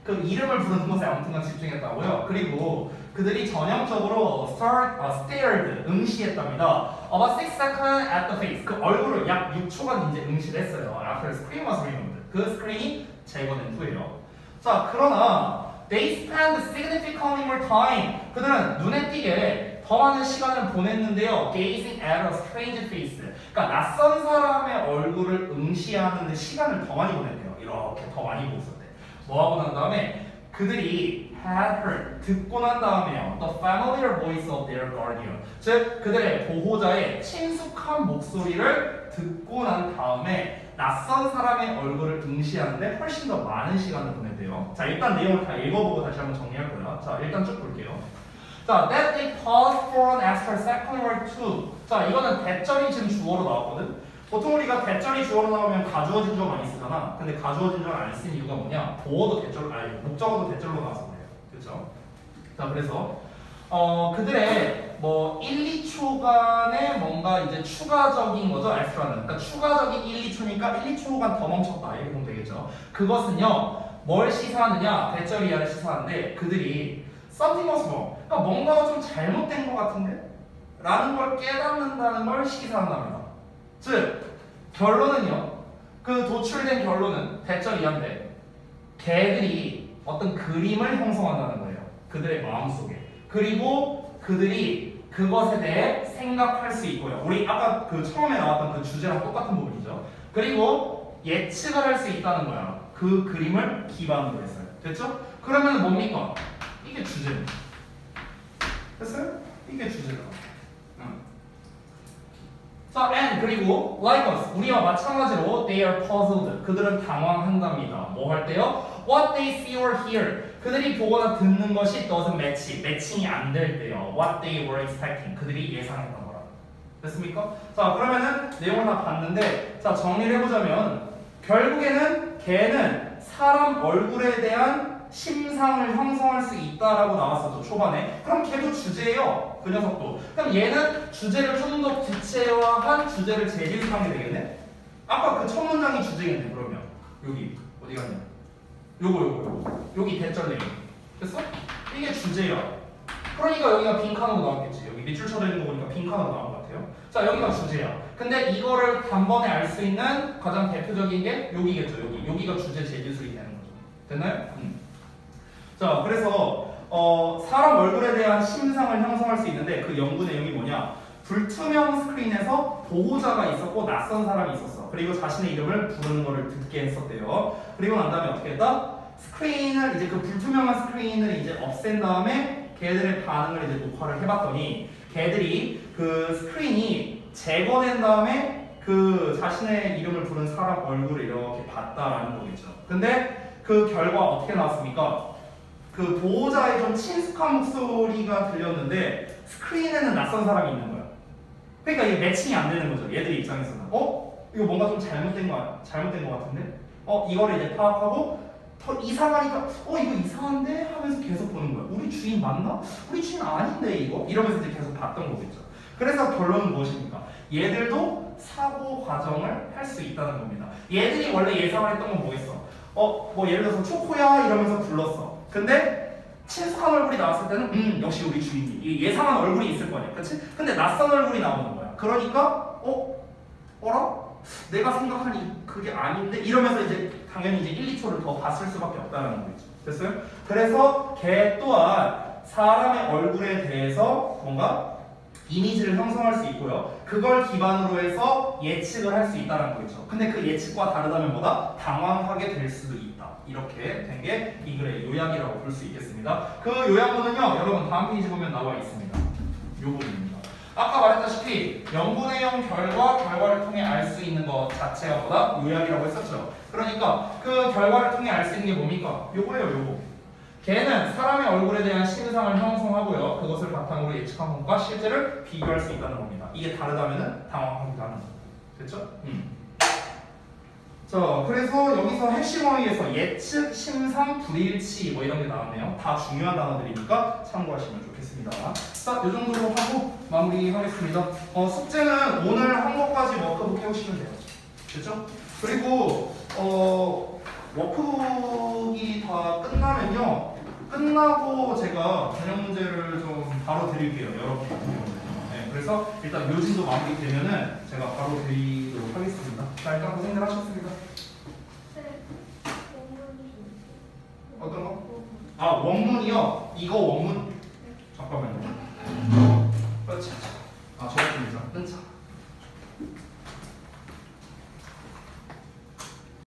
그 이름을 부르는 것에 아무튼간 집중했다고요. 그리고 그들이 전형적으로 stared, 응시했답니다. About 6 seconds at the face. 그 얼굴을 약 6초간 이제 응시를 했어요. After the screen was removed. 그 스크린이 제거된 후에요. 자, 그러나 they spent significantly more time. 그들은 눈에 띄게 더 많은 시간을 보냈는데요. Gazing at a strange face. 그러니까 낯선 사람의 얼굴을 응시하는 데 시간을 더 많이 보냈대요. 이렇게 더 많이 보셨대. 뭐하고 난 다음에 그들이 had heard, 듣고 난 다음에요. The familiar voice of their guardian. 즉 그들의 보호자의 친숙한 목소리를 듣고 난 다음에 낯선 사람의 얼굴을 응시하는데 훨씬 더 많은 시간을 보냈대요. 자, 일단 내용을 다 읽어보고 다시 한번 정리할 거야. 자, 일단 쭉 볼게요. 자, that they paused for an extra second or two. 자, 이거는 대절이 지금 주어로 나왔거든. 보통 우리가 대절이 주어로 나오면 가주어진 적 많이 쓰잖아. 근데 가주어진 적을 안 쓴 이유가 뭐냐? 보어도 대절, 목적어도 대절로 나와서 그래요. 그렇죠? 자, 그래서 그들의 뭐 1, 2초간의 뭔가 이제 추가적인 거죠, 엑스트라는. 그러니까 추가적인 1, 2초니까 1, 2초간 더 멈췄다 이렇게 보면 되겠죠. 그것은요, 뭘 시사하느냐? 대절 이하를 시사하는데 그들이 something was wrong. 그러니까 뭔가가 좀 잘못된 것 같은데? 라는 걸 깨닫는다는 걸 시사한답니다. 즉, 결론은요, 그 도출된 결론은 대절 이하인데 개들이 어떤 그림을 형성한다는 거예요. 그들의 마음속에. 그리고 그들이 그것에 대해 생각할 수 있고요. 우리 아까 그 처음에 나왔던 그 주제랑 똑같은 부분이죠. 그리고 예측을 할 수 있다는 거야. 그 그림을 기반으로 했어요. 됐죠? 그러면 뭡니까? 이게 주제입니다. 됐어요? 이게 주제다. 자, and 그리고 like us, 우리와 마찬가지로 they are puzzled. 그들은 당황한답니다. 뭐 할 때요? What they see or hear. 그들이 보거나 듣는 것이 doesn't match. 매칭이 안 될 때요. What they were expecting. 그들이 예상했던 거라. 됐습니까? 자, 그러면은 내용을 다 봤는데, 자, 정리를 해보자면 결국에는 걔는 사람 얼굴에 대한 심상을 형성할 수 있다라고 나왔었죠, 초반에. 그럼 걔도 주제예요, 그 녀석도. 그럼 얘는 주제를 좀 더 구체화한 주제를 재질하게 되겠네? 아까 그 첫 문장이 주제겠네, 그러면. 여기, 어디 갔냐? 요거. 여기 대절 내용. 됐어? 이게 주제야. 그러니까 여기가 빈칸으로 나왔겠지. 여기 밑줄 쳐져 있는 거 보니까 빈칸으로 나온 것 같아요. 자, 여기가 주제야. 근데 이거를 단번에 알 수 있는 가장 대표적인 게 여기겠죠, 여기. 여기가 주제 재질술이 되는 거죠. 됐나요? 자, 그래서 사람 얼굴에 대한 심상을 형성할 수 있는데 그 연구 내용이 뭐냐? 불투명 스크린에서 보호자가 있었고 낯선 사람이 있었어. 그리고 자신의 이름을 부르는 거를 듣게 했었대요. 그리고 난 다음에 어떻게 했다? 스크린을 이제 그 불투명한 스크린을 이제 없앤 다음에 걔들의 반응을 이제 녹화를 해봤더니 걔들이 그 스크린이 제거된 다음에 그 자신의 이름을 부른 사람 얼굴을 이렇게 봤다라는 거겠죠. 근데 그 결과 어떻게 나왔습니까? 그 보호자의 좀 친숙한 목소리가 들렸는데 스크린에는 낯선 사람이 있는 거야. 그러니까 이게 매칭이 안 되는 거죠. 얘들 입장에서는. 이거 뭔가 좀 잘못된 거 같은데? 이거를 이제 파악하고 더 이상하니까 이거 이상한데? 하면서 계속 보는 거야. 우리 주인 맞나? 우리 주인 아닌데 이거? 이러면서 이제 계속 봤던 거겠죠. 그래서 결론은 무엇입니까? 얘들도 사고 과정을 할 수 있다는 겁니다. 얘들이 원래 예상을 했던 건 뭐겠어? 뭐 예를 들어서 초코야 이러면서 불렀어. 근데 친숙한 얼굴이 나왔을 때는 역시 우리 주인이 예상한 얼굴이 있을 거야. 그치? 근데 낯선 얼굴이 나오는 거야. 그러니까 어라? 내가 생각하니 그게 아닌데? 이러면서 이제 당연히 이제 1, 2초를 더 봤을 수밖에 없다는 거겠죠. 됐어요? 그래서 걔 또한 사람의 얼굴에 대해서 뭔가 이미지를 형성할 수 있고요. 그걸 기반으로 해서 예측을 할 수 있다는 거겠죠. 근데 그 예측과 다르다면 뭐다? 당황하게 될 수도 있다. 이렇게 된 게 이 글의 요약이라고 볼 수 있겠습니다. 그 요약문은요, 여러분 다음 페이지 보면 나와 있습니다. 요 부분입니다. 아까 말했다시피 0분의 0 결과를 통해 알 수 있는 것 자체가 뭐다? 요약이라고 했었죠. 그러니까 그 결과를 통해 알 수 있는 게 뭡니까? 요거예요, 요거. 걔는 사람의 얼굴에 대한 심상을 형성하고요. 그것을 바탕으로 예측한 것과 실제를 비교할 수 있다는 겁니다. 이게 다르다면은 당황하기도 하는 거죠. 됐죠? 자, 그래서 여기서 핵심 어휘에서 예측, 심상, 불일치 뭐 이런 게 나왔네요. 다 중요한 단어들이니까 참고하시면 좋겠습니다. 자, 이 정도로 하고 마무리하겠습니다. 숙제는 오늘 한 것까지 워크북 해오시면 돼요. 됐죠? 그리고 워크북이 다 끝나면요. 끝나고 제가 전형 문제를 좀 바로 드릴게요. 여러분 같은 경우는. 네, 그래서 일단 묘진도 마무리되면은 제가 바로 드리도록 하겠습니다. 자, 일단 고생들 하셨습니다. 어떤 거? 아, 원문이요? 이거 원문